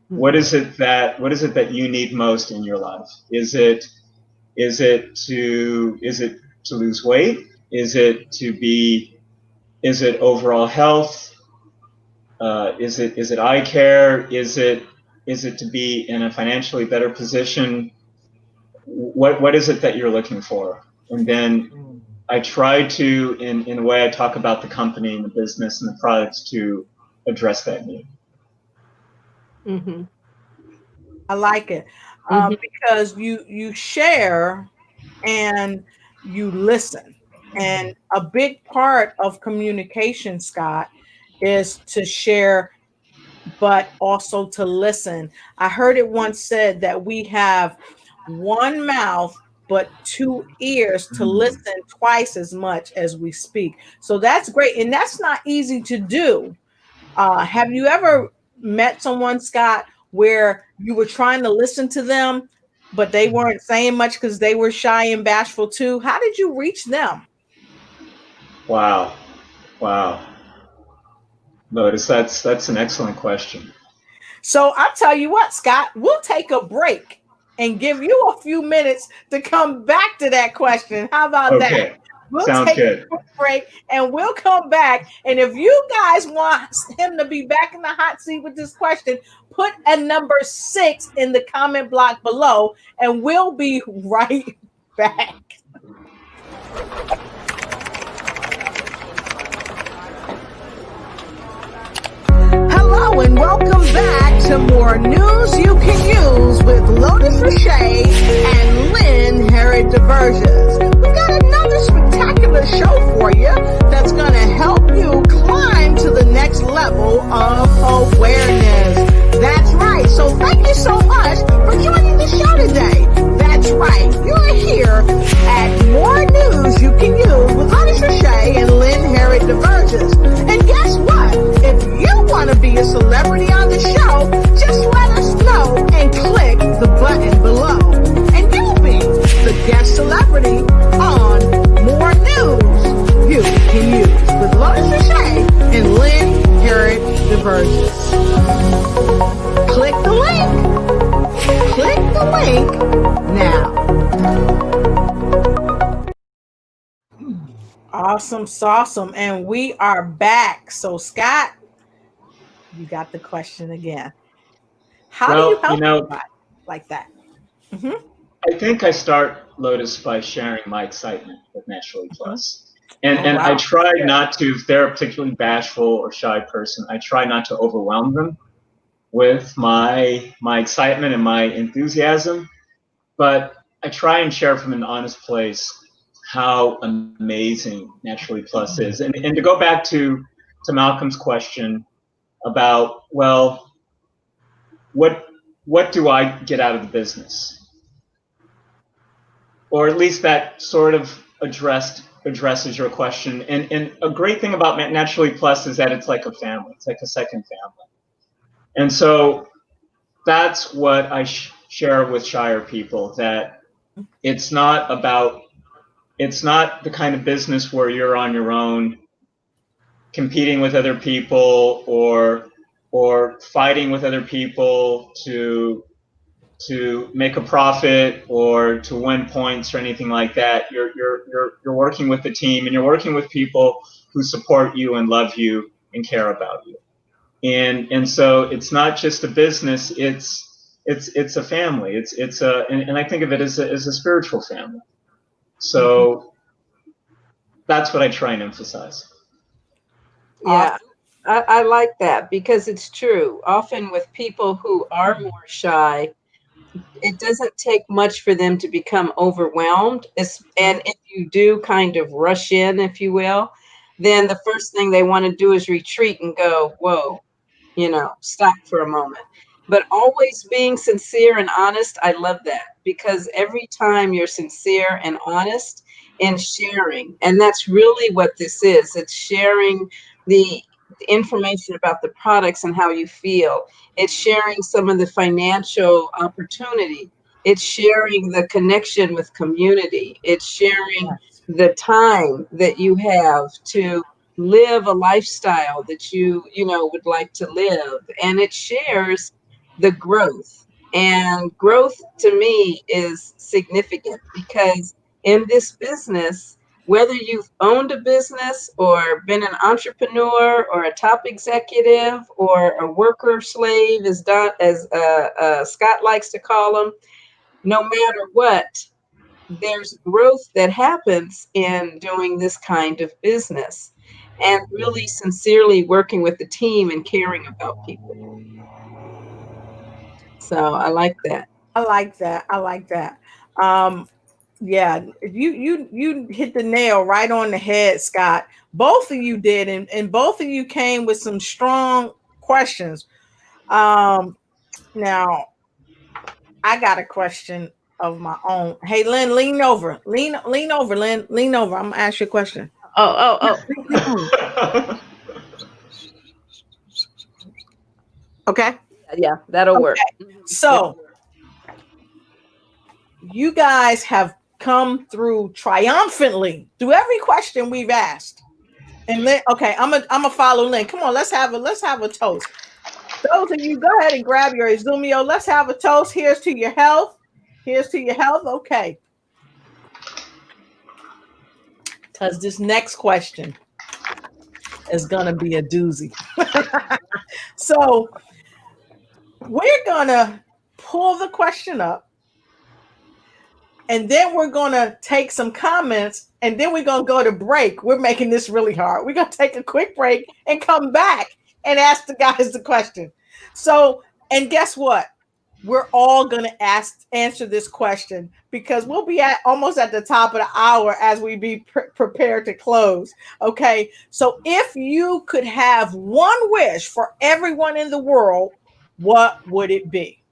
What is it that you need most in your life? Is it to lose weight? Is it overall health? Is it eye care? Is it to be in a financially better position? What is it that you're looking for? And then I try to, in the way I talk about the company and the business and the products, to address that need. Mm-hmm. I like it because you share and you listen. And a big part of communication, Scott, is to share, but also to listen. I heard it once said that we have one mouth, but two ears to listen twice as much as we speak. So that's great. And that's not easy to do. Have you ever met someone, Scott, where you were trying to listen to them, but they weren't saying much because they were shy and bashful too? How did you reach them? Wow. Lotus, that's an excellent question. So I'll tell you what, Scott, we'll take a break. and give you a few minutes to come back to that question. How about that? We'll Sounds take good. a quick break and we'll come back. And if you guys want him to be back in the hot seat with this question, put a number 6 in the comment block below, and we'll be right back. Hello and welcome back to more news you can use with Lotus Richey and Lynne Herod-DeVerges. We've got another spectacular show for you that's going to help you climb to the next level of awareness. That's right. So thank you so much for joining the show today. That's right. You're here at More News You Can Use with Lotus Richey and Lynne Herod-DeVerges. And guess what? If you want to be a celebrity on the show, just let us know and click the button below. And you'll be the guest celebrity on More News You Can Use with Lotus Richey and Lynne Herod-DeVerges. Click the link. Click the link now. Awesome, awesome. And we are back. So, Scott, you got the question again. How do you help somebody like that? Mm-hmm. I think I start, Lotus, by sharing my excitement with Naturally Plus. And I try not to, if they're a particularly bashful or shy person, I try not to overwhelm them with my excitement and my enthusiasm. But I try and share from an honest place how amazing Naturally Plus is. And to go back to Malcolm's question about, well, what do I get out of the business? Or at least that sort of addresses your question. And a great thing about Naturally Plus is that it's like a family. It's like a second family. And so that's what I share with shyer people, that it's not the kind of business where you're on your own competing with other people or fighting with other people to make a profit or to win points or anything like that. You're working with the team, and you're working with people who support you and love you and care about you. And so it's not just a business, it's a family. And I think of it as a spiritual family. So that's what I try and emphasize. Yeah, I like that, because it's true. Often with people who are more shy, it doesn't take much for them to become overwhelmed. And if you do kind of rush in, if you will, then the first thing they want to do is retreat and go, whoa, stop for a moment. But always being sincere and honest, I love that, because every time you're sincere and honest and sharing, and that's really what this is. It's sharing the information about the products and how you feel. It's sharing some of the financial opportunity. It's sharing the connection with community. It's sharing the time that you have to live a lifestyle that you would like to live. And it shares the growth. And growth to me is significant, because in this business, whether you've owned a business or been an entrepreneur or a top executive or a worker slave, as Scott likes to call them, no matter what, there's growth that happens in doing this kind of business, and really sincerely working with the team and caring about people. So I like that. I like that. Yeah, you hit the nail right on the head, Scott. Both of you did, and both of you came with some strong questions. Now I got a question of my own. Hey, Lynn, lean over, Lynn, lean over. I'm gonna ask you a question. Oh. Okay. Yeah, that'll work. So you guys have come through triumphantly through every question we've asked. And Lynn, okay, I'm a follow Lynn. Come on, let's have a toast. Those of you, go ahead and grab your Izumio. Let's have a toast. Here's to your health, Here's to your health. Okay. Because this next question is going to be a doozy. So we're going to pull the question up, and then we're going to take some comments, and then we're going to go to break. We're making this really hard. We're going to take a quick break and come back and ask the guys the question. So, and guess what? We're all going to answer this question because we'll be almost at the top of the hour as we be prepared to close. Okay. So if you could have one wish for everyone in the world, what would it be?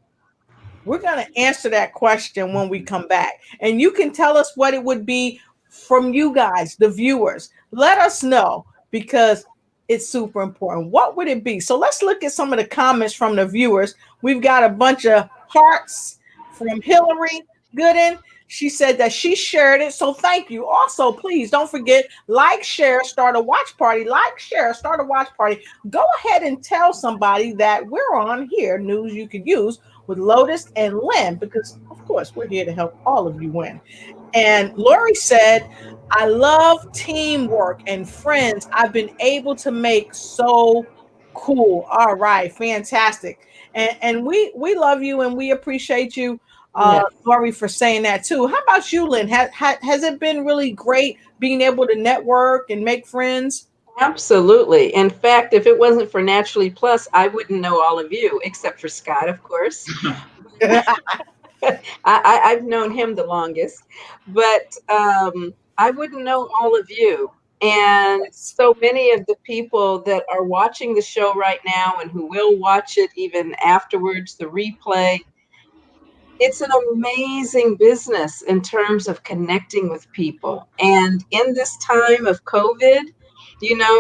We're going to answer that question when we come back. And you can tell us what it would be from you guys, the viewers. Let us know because it's super important. What would it be? So let's look at some of the comments from the viewers. We've got a bunch of hearts from Hillary Gooden. She said that she shared it. So thank you. Also, please don't forget, like, share, start a watch party. Like, share, start a watch party. Go ahead and tell somebody that we're on here, News You Could Use with Lotus and Lynn, because of course we're here to help all of you win. And Lori said, I love teamwork and friends I've been able to make so cool. All right, fantastic. And we love you and we appreciate you, Yes. Lori, for saying that too. How about you, Lynn? Has it been really great being able to network and make friends? Absolutely. In fact, if it wasn't for Naturally Plus, I wouldn't know all of you, except for Scott, of course. I've known him the longest, but I wouldn't know all of you. And so many of the people that are watching the show right now and who will watch it even afterwards, the replay, it's an amazing business in terms of connecting with people. And in this time of COVID,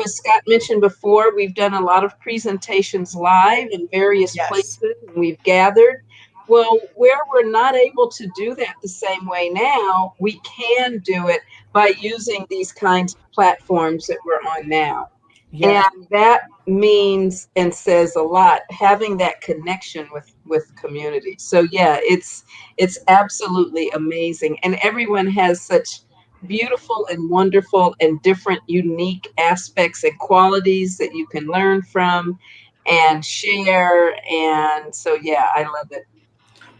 as Scott mentioned before, we've done a lot of presentations live in various places, and we've gathered. Well, where we're not able to do that the same way now, we can do it by using these kinds of platforms that we're on now. Yes. And that means and says a lot, having that connection with community. So yeah, it's absolutely amazing. And everyone has such beautiful and wonderful and different unique aspects and qualities that you can learn from and share. And so yeah, I love it.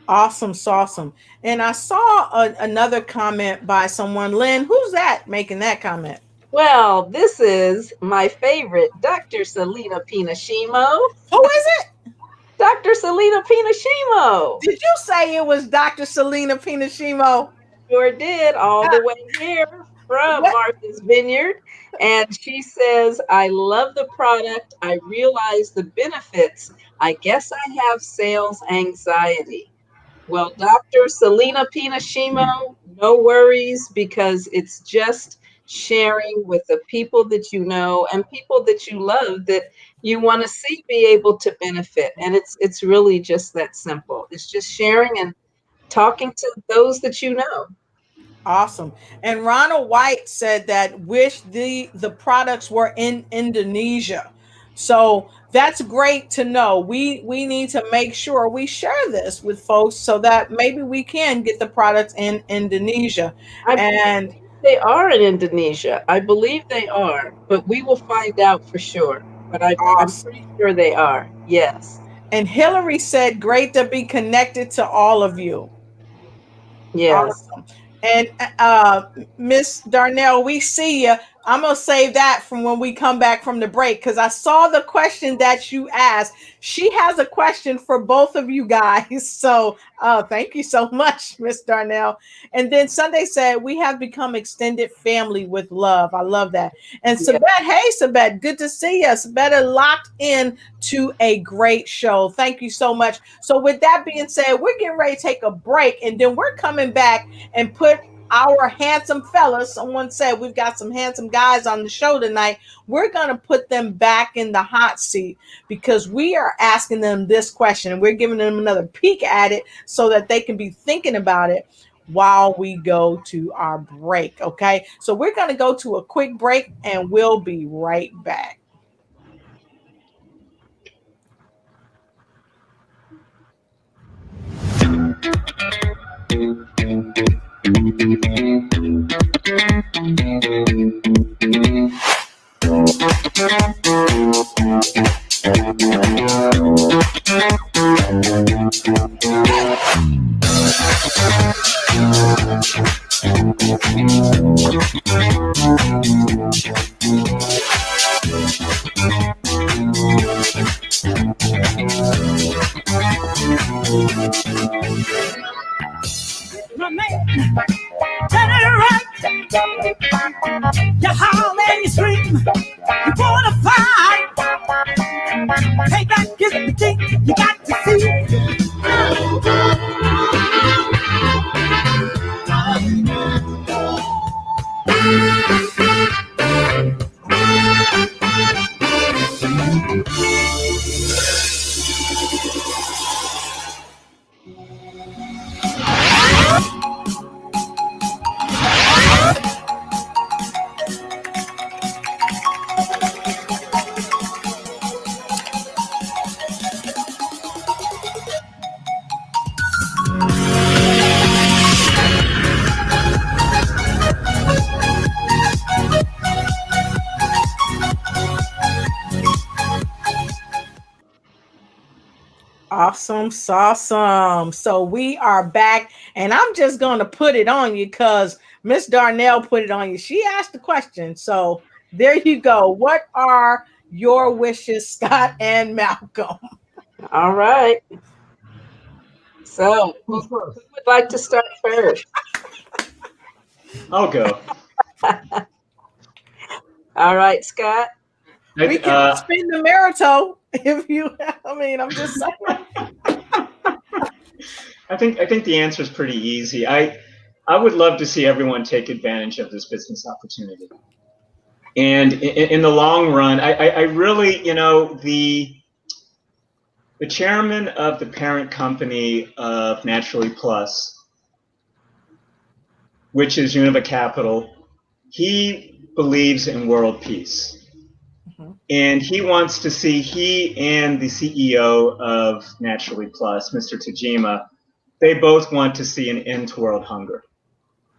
Awesome, awesome. And I saw another comment by someone. Lynn, who's that making that comment? Well, this is my favorite, Dr. Selena Pinashimo. Who is it? Dr. Selena Pinashimo. Did you say it was Dr. Selena Pinashimo? Sure did, all the way here from Martha's Vineyard. And she says, I love the product. I realize the benefits. I guess I have sales anxiety. Well, Dr. Selena Pinashimo, no worries, because it's just sharing with the people that you know and people that you love that you want to see be able to benefit. And it's really just that simple. It's just sharing and talking to those that you know. Awesome. And Ronald White said that wish the products were in Indonesia. So that's great to know. We need to make sure we share this with folks so that maybe we can get the products in Indonesia. And they are in Indonesia. I believe they are, but we will find out for sure. But I'm pretty sure they are. Yes. And Hillary said, great to be connected to all of you. Yes. Awesome. And Miss Darnell, we see you. I'm going to save that from when we come back from the break because I saw the question that you asked. She has a question for both of you guys. So thank you so much, Miss Darnell. And then Sunday said, we have become extended family with love. I love that. And Sabette, hey, Sabette, good to see you. Sabette locked in to a great show. Thank you so much. So with that being said, we're getting ready to take a break and then we're coming back and put our handsome fellas, someone said we've got some handsome guys on the show tonight. We're going to put them back in the hot seat because we are asking them this question and we're giving them another peek at it so that they can be thinking about it while we go to our break. Okay, so we're going to go to a quick break and we'll be right back. My man, turn it right. You howl and you scream. You wanna fight. Payback is the thing you got to see. Awesome, awesome. So we are back, and I'm just going to put it on you because Miss Darnell put it on you. She asked the question. So there you go. What are your wishes, Scott and Malcolm? All right. So who would like to start first? I'll go. All right, Scott. We can spin the Marito if you. I mean, I'm just saying. I think the answer is pretty easy. I would love to see everyone take advantage of this business opportunity. And in the long run, I really, the chairman of the parent company of Naturally Plus, which is Univa Capital, he believes in world peace. And he wants to see, he and the CEO of Naturally Plus, Mr. Tajima, they both want to see an end to world hunger.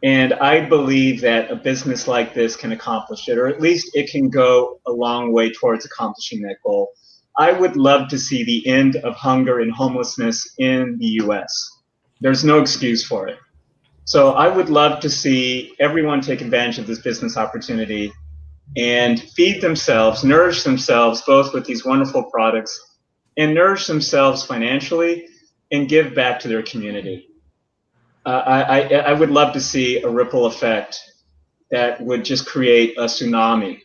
And I believe that a business like this can accomplish it, or at least it can go a long way towards accomplishing that goal. I would love to see the end of hunger and homelessness in the US. There's no excuse for it. So I would love to see everyone take advantage of this business opportunity and feed themselves, nourish themselves, both with these wonderful products, and nourish themselves financially and give back to their community. I would love to see a ripple effect that would just create a tsunami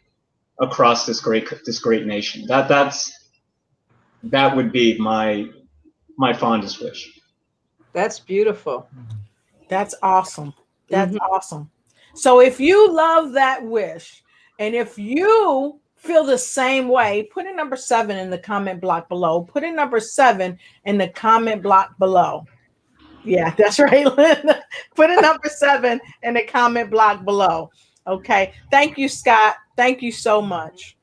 across this great nation. That would be my fondest wish. That's beautiful. That's awesome. That's awesome. So if you love that wish, and if you feel the same way, put in number 7 in the comment block below. Put in number 7 in the comment block below. Yeah, that's right, Lynn. Put in number 7 in the comment block below. Okay. Thank you, Scott. Thank you so much.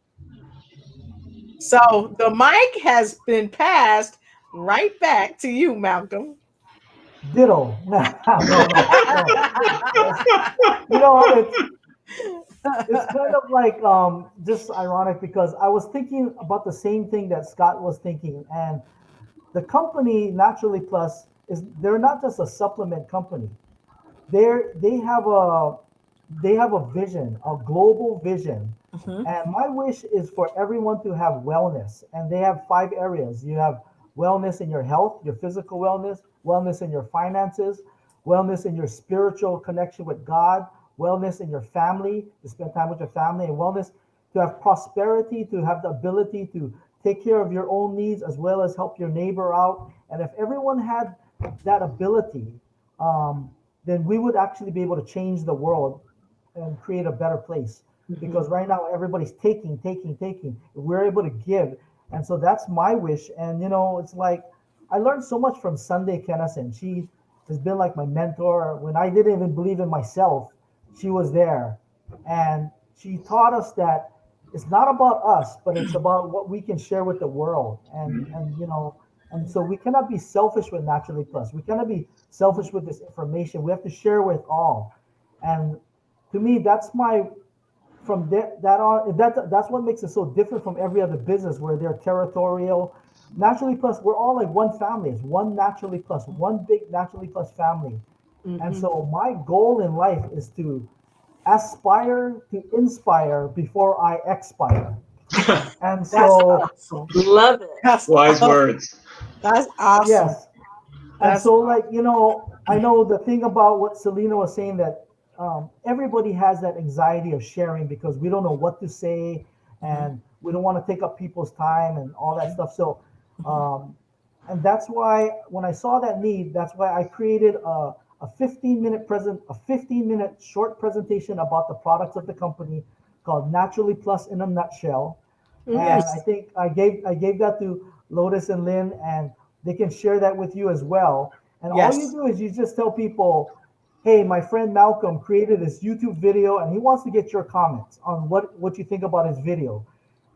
So the mic has been passed right back to you, Malcolm. Ditto. No. It's kind of like just ironic because I was thinking about the same thing that Scott was thinking, and the company Naturally Plus they're not just a supplement company. They have a vision, a global vision. And my wish is for everyone to have wellness, and they have 5 areas. You have wellness in your health, your physical wellness in your finances, wellness in your spiritual connection with God, wellness in your family, to spend time with your family, and wellness to have prosperity, to have the ability to take care of your own needs as well as help your neighbor out. And if everyone had that ability, then we would actually be able to change the world and create a better place. Because right now everybody's taking. We're able to give. And so that's my wish. And it's like I learned so much from Sunday Kennison. She has been like my mentor. When I didn't even believe in myself, she was there. And she taught us that it's not about us, but it's about what we can share with the world. And so we cannot be selfish with Naturally Plus. We cannot be selfish with this information. We have to share with all. And to me, that's that's what makes it so different from every other business where they're territorial. Naturally Plus, we're all like one family. It's one Naturally Plus, one big Naturally Plus family. And so my goal in life is to aspire to inspire before I expire. And so awesome. Love it. Wise words. That's awesome. Yes. And so, like, you know, I know the thing about what Selena was saying, that everybody has that anxiety of sharing because we don't know what to say and we don't want to take up people's time and all that stuff. So, and that's why when I saw that need, that's why I created a 15-minute short presentation about the products of the company called Naturally Plus in a Nutshell. And I think I gave that to Lotus and Lynn, and they can share that with you as well. And all you do is you just tell people, hey, my friend Malcolm created this YouTube video and he wants to get your comments on what you think about his video.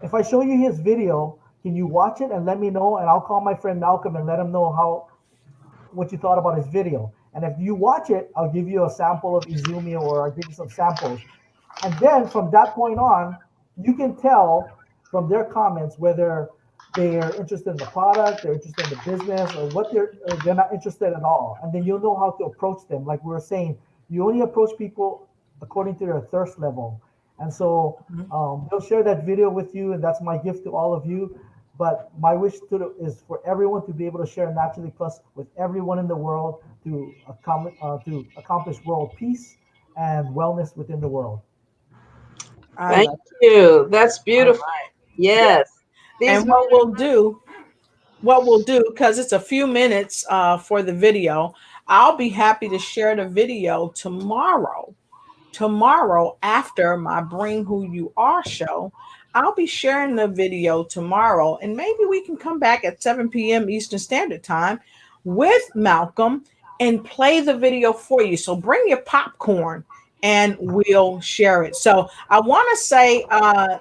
If I show you his video, can you watch it and let me know? And I'll call my friend Malcolm and let him know what you thought about his video. And if you watch it, I'll give you a sample of Izumia, or I'll give you some samples. And then from that point on, you can tell from their comments whether they're interested in the product, they're interested in the business, or they're not interested at all. And then you'll know how to approach them. Like we were saying, you only approach people according to their thirst level. And so they'll share that video with you, and that's my gift to all of you. But my wish is for everyone to be able to share Naturally Plus with everyone in the world to accomplish world peace and wellness within the world. Thank you. That's beautiful. Yes. And what we'll do, because it's a few minutes for the video, I'll be happy to share the video tomorrow. Tomorrow, after my Bring Who You Are show, I'll be sharing the video tomorrow, and maybe we can come back at 7 p.m. Eastern Standard Time with Malcolm and play the video for you. So bring your popcorn and we'll share it. So I want to say to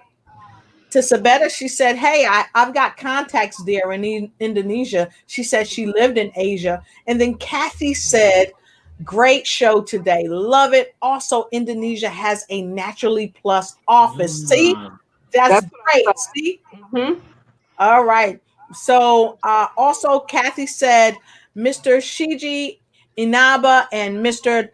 Sabetta, she said, hey, I've got contacts there in Indonesia. She said she lived in Asia. And then Kathy said, great show today. Love it. Also, Indonesia has a Naturally Plus office. See, that's great. See? All right. So also, Kathy said, Mr. Shiji Inaba and Mr.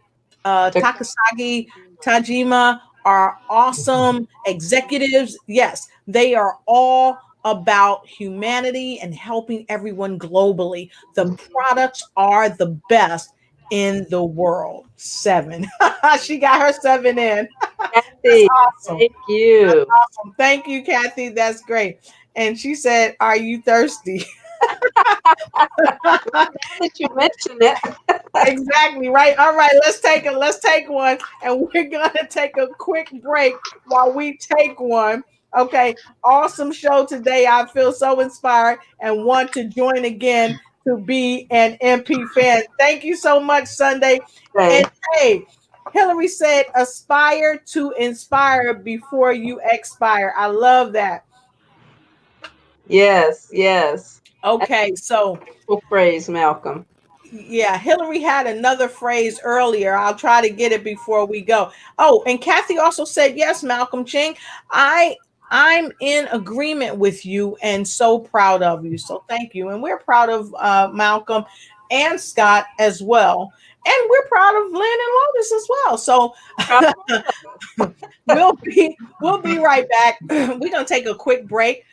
Takasagi Tajima are awesome executives. Yes, they are all about humanity and helping everyone globally. The products are the best in the world. 7. She got her 7 in. Kathy, awesome. Thank you. That's awesome. Thank you, Kathy. That's great. And she said, are you thirsty? Now that you mentioned it. Exactly, right. All right, let's take one, and we're gonna take a quick break while we take one. Okay, awesome show today. I feel so inspired and want to join again to be an MP fan. Thank you so much, Sunday. Okay. And hey, Hillary said, aspire to inspire before you expire. I love that. Yes, yes. Okay, so phrase, Malcolm. Yeah, Hillary had another phrase earlier. I'll try to get it before we go. Oh, and Kathy also said, yes, Malcolm Ching, I'm in agreement with you and so proud of you. So thank you. And we're proud of Malcolm and Scott as well. And we're proud of Lynn and Lotus as well. So we'll be right back. We're going to take a quick break.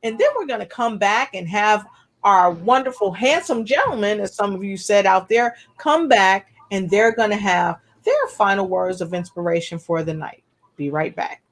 And then we're going to come back and have our wonderful, handsome gentlemen, as some of you said out there, come back, and they're going to have their final words of inspiration for the night. Be right back.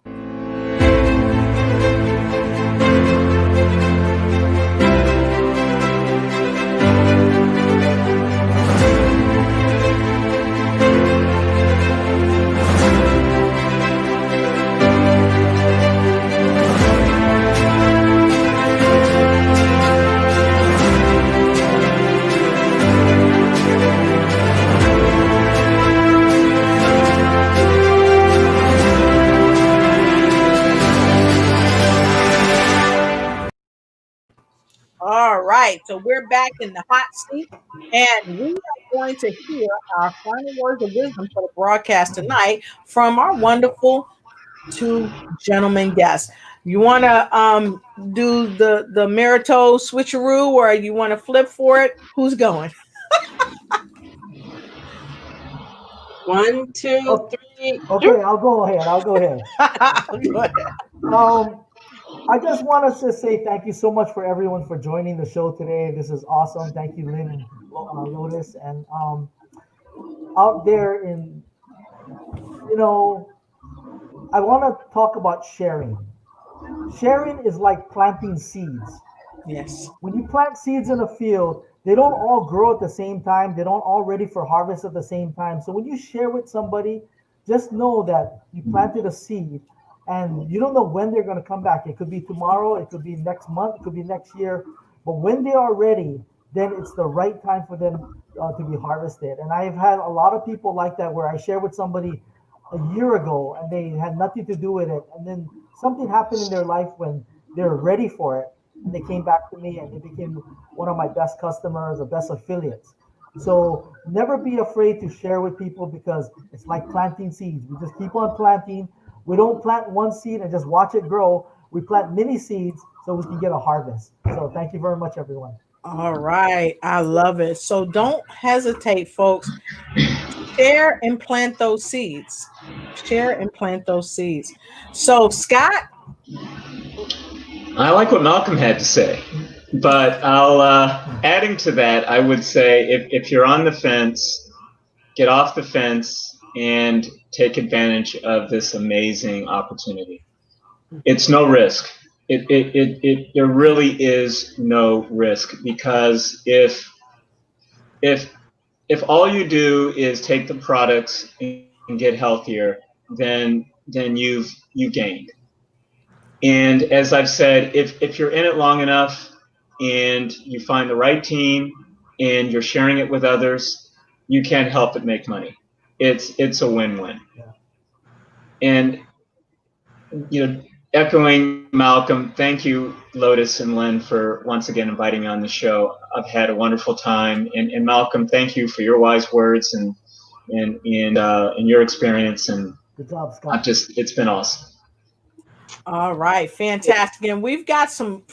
All right, so we're back in the hot seat, and we are going to hear our final words of wisdom for the broadcast tonight from our wonderful 2 gentlemen guests. You want to do the Marito switcheroo, or you want to flip for it? Who's going? 1, 2, 3. Okay, I'll go ahead. Go ahead. I just want to just say thank you so much for everyone for joining the show today. This is awesome. Thank you, Lynn and Lotus, and out there in, you know, I want to talk about sharing. Sharing is like planting seeds. Yes. When you plant seeds in a field, they don't all grow at the same time. They don't all ready for harvest at the same time. So when you share with somebody, just know that you planted a seed and you don't know when they're going to come back. It could be tomorrow, it could be next month, it could be next year. But when they are ready, then it's the right time for them to be harvested. And I've had a lot of people like that where I share with somebody a year ago and they had nothing to do with it. And then something happened in their life when they're ready for it and they came back to me and they became one of my best customers or best affiliates. So never be afraid to share with people because it's like planting seeds. We just keep on planting. We don't plant one seed and just watch it grow. We plant many seeds so we can get a harvest. So thank you very much, everyone. All right. I love it. So don't hesitate, folks. Share and plant those seeds. Share and plant those seeds. So, Scott? I like what Malcolm had to say, but I'll adding to that, I would say if you're on the fence, get off the fence and take advantage of this amazing opportunity. It's no risk. There really is no risk because if all you do is take the products and get healthier, then you've gained. And as I've said, if you're in it long enough and you find the right team and you're sharing it with others, you can't help but make money. It's a win-win. Yeah. And echoing Malcolm, thank you, Lotus and Lynn, for once again inviting me on the show. I've had a wonderful time. And Malcolm, thank you for your wise words and your experience. And good job, Scott. It's been awesome. All right, fantastic. And we've got some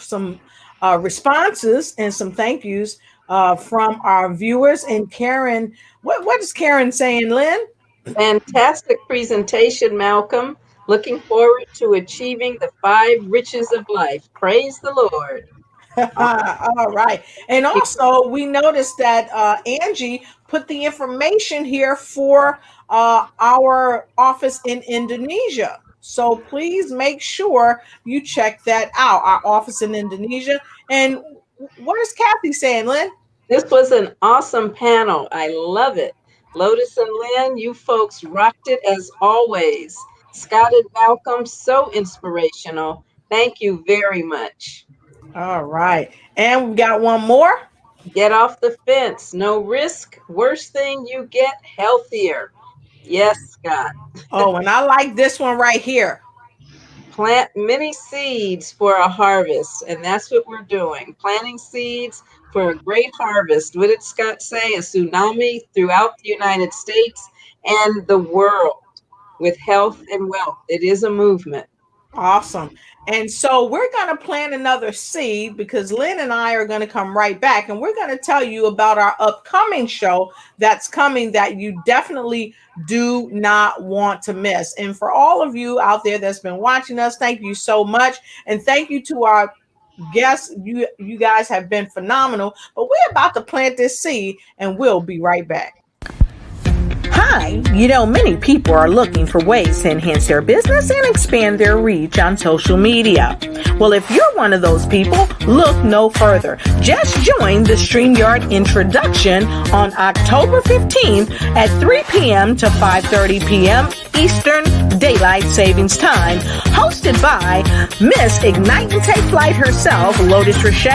responses and some thank yous from our viewers. And Karen, what is Karen saying, Lynn? Fantastic presentation, Malcolm. Looking forward to achieving the 5 riches of life. Praise the Lord. All right. And also, we noticed that Angie put the information here for our office in Indonesia. So please make sure you check that out, our office in Indonesia. And what is Kathy saying, Lynn? This was an awesome panel. I love it. Lotus and Lynn, you folks rocked it as always. Scott and Malcolm, so inspirational. Thank you very much. All right. And we've got one more. Get off the fence. No risk. Worst thing, you get healthier. Yes, Scott. Oh, and I like this one right here. Plant many seeds for a harvest. And that's what we're doing. Planting seeds for a great harvest. What did Scott say? A tsunami throughout the United States and the world with health and wealth. It is a movement. Awesome. And so we're going to plant another seed because Lynn and I are going to come right back and we're going to tell you about our upcoming show that's coming that you definitely do not want to miss. And for all of you out there that's been watching us, thank you so much. And thank you to our guests. You guys have been phenomenal, but we're about to plant this seed and we'll be right back. Hi, many people are looking for ways to enhance their business and expand their reach on social media. Well, if you're one of those people, look no further. Just join the StreamYard introduction on October 15th at 3 p.m. to 5:30 p.m. Eastern Daylight Savings Time, hosted by Miss Ignite and Take Flight herself, Lotus Richey,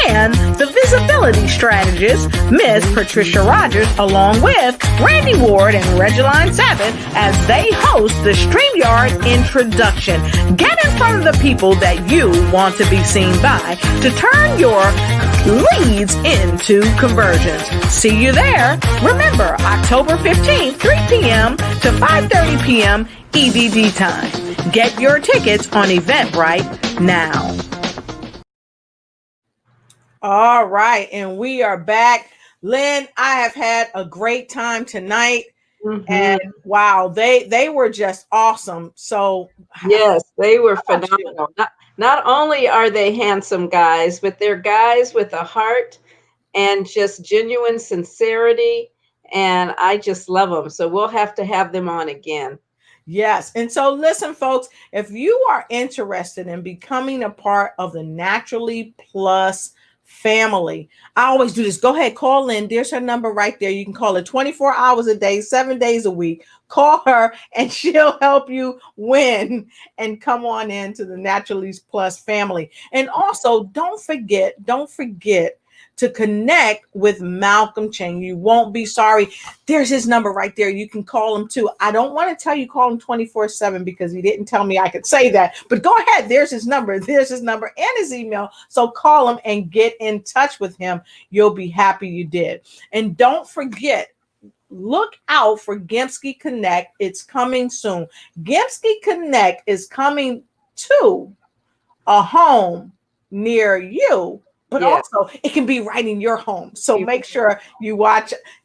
and the visibility strategist, Miss Patricia Rogers, along with Randy Ward and Regeline Sabbath as they host the StreamYard introduction. Get in front of the people that you want to be seen by to turn your leads into conversions. See you there. Remember, October 15th, 3 p.m. to 5:30 p.m. EDT time. Get your tickets on Eventbrite now. All right, and we are back. Lynn, I have had a great time tonight. Mhm. And wow, they were just awesome. So Yes, they were how about you? phenomenal. Not only are they handsome guys, but they're guys with a heart and just genuine sincerity. And I just love them. So we'll have them on again. Yes. And so listen, folks, if you are interested in becoming a part of the Naturally Plus family, I always do this. Go ahead, call in. There's her number right there. You can call her 24 hours a day, 7 days a week. Call her and she'll help you win and come on into the Naturally Plus family. And also don't forget to connect with Malcolm Ching. You won't be sorry. There's his number right there. You can call him too. I don't want to tell you call him 24/7 because he didn't tell me I could say that. But go ahead. There's his number. There's his number and his email. So call him and get in touch with him. You'll be happy you did. And don't forget, look out for Gimpsky Connect. It's coming soon. Gimpsky Connect is coming to a home near you, but Yes. also it can be right in your home. So make sure you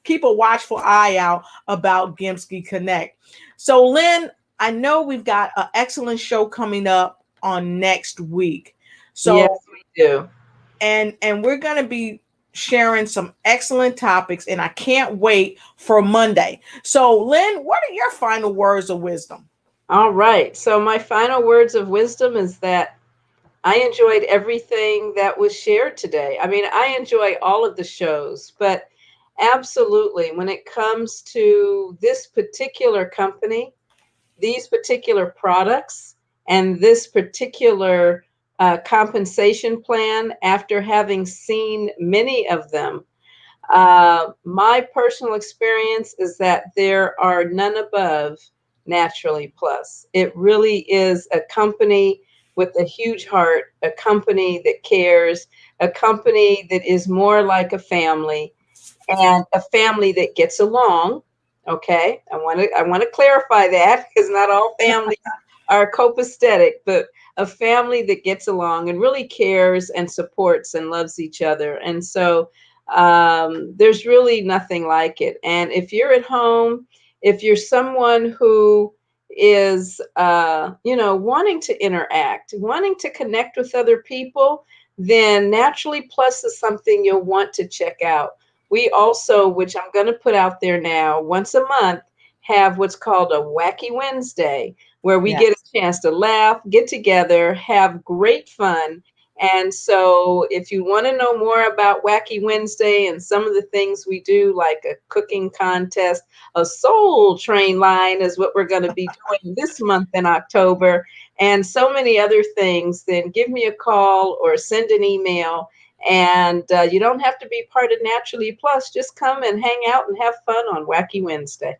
keep a watchful eye out about Gimpsky Connect. So Lynn, I know we've got an excellent show coming up on next week. So Yes, we do. and we're going to be sharing some excellent topics, and I can't wait for Monday. So Lynn, what are your final words of wisdom? All right. So my final words of wisdom is that I enjoyed everything that was shared today. I mean, I enjoy all of the shows, but absolutely, when it comes to this particular company, these particular products, and this particular compensation plan, after having seen many of them, my personal experience is that there are none above Naturally Plus. It really is a company with a huge heart, a company that cares, a company that is more like a family, and a family that gets along. Okay, I want to clarify that because not all families are copacetic, but a family that gets along and really cares and supports and loves each other. And so there's really nothing like it. And if you're at home, if you're someone who is, wanting to interact, wanting to connect with other people, then Naturally Plus is something you'll want to check out. We also, which I'm going to put out there now, once a month, have what's called a Wacky Wednesday, where we get a chance to laugh, get together, have great fun. And so if you want to know more about Wacky Wednesday and some of the things we do, like a cooking contest, a soul train line is what we're going to be doing this month in October, and so many other things, then give me a call or send an email. And you don't have to be part of Naturally Plus. Just come and hang out and have fun on Wacky Wednesday.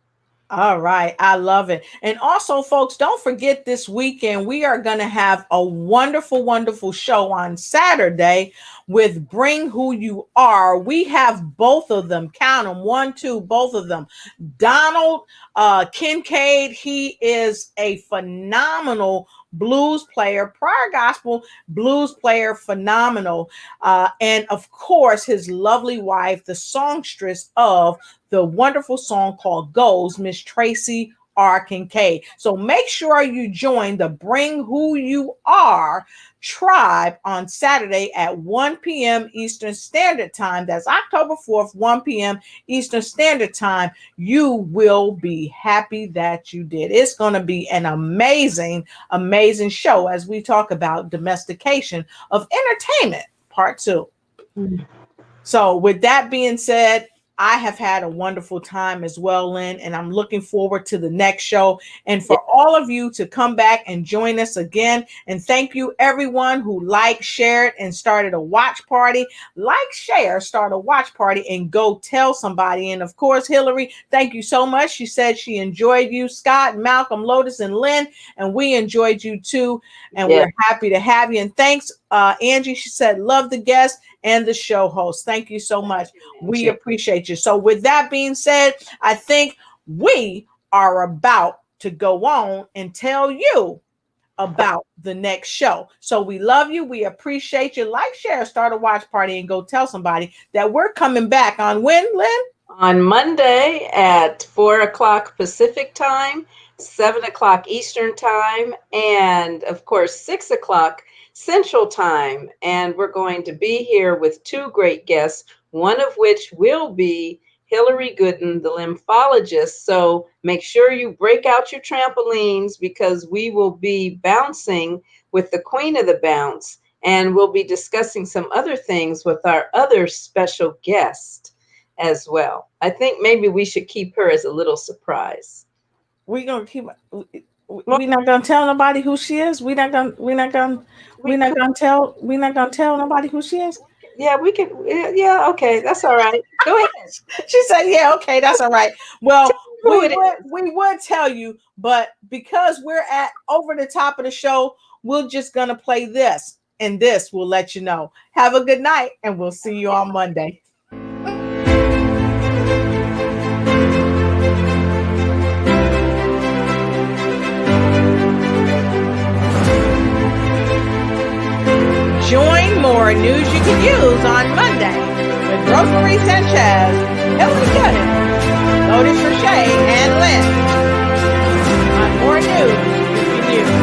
All right. I love it. And also, folks, don't forget this weekend, we are going to have a wonderful, wonderful show on Saturday with Bring Who You Are. We have both of them. Count them. 1, 2, both of them. Donald Kincaid, he is a phenomenal blues player, prior gospel blues player, phenomenal. And of course, his lovely wife, the songstress of the wonderful song called Goals, Miss Tracy R. Kincaid. So make sure you join the Bring Who You Are tribe on Saturday at 1 p.m. Eastern Standard Time. That's October 4th, 1 p.m. Eastern Standard Time. You will be happy that you did. It's going to be an amazing, amazing show as we talk about domestication of entertainment, part 2. So with that being said, I have had a wonderful time as well, Lynn, and I'm looking forward to the next show. And for all of you to come back and join us again. And thank you, everyone who liked, shared, and started a watch party. Like, share, start a watch party, and go tell somebody. And of course, Hillary, thank you so much. She said she enjoyed you, Scott, Malcolm, Lotus, and Lynn, and we enjoyed you too. And we're happy to have you. And thanks, Angie. She said, love the guest and the show host. Thank you so much. We appreciate you. So with that being said, I think we are about to go on and tell you about the next show. So we love you. We appreciate you. Like, share, start a watch party, and go tell somebody that we're coming back on when, Lynn? On Monday at 4 o'clock Pacific time, 7 o'clock Eastern time, and of course 6 o'clock Central time. And we're going to be here with two great guests, one of which will be Hillary Gooden, the lymphologist. So make sure you break out your trampolines because we will be bouncing with the queen of the bounce, and we'll be discussing some other things with our other special guest as well. I think maybe we should keep her as a little surprise. We're not gonna tell nobody who she is. We're not gonna tell nobody who she is. Yeah, we can. Yeah, okay, that's all right. Go ahead. She said, "Yeah, okay, that's all right." Well, we would tell you, but because we're at over the top of the show, we're just gonna play this, and this will let you know. Have a good night, and we'll see you on Monday. Join more news you can use on Monday with Rosemary Sanchez, Hillary Gooden, Lotus Richey, and Lynn on more news you can use.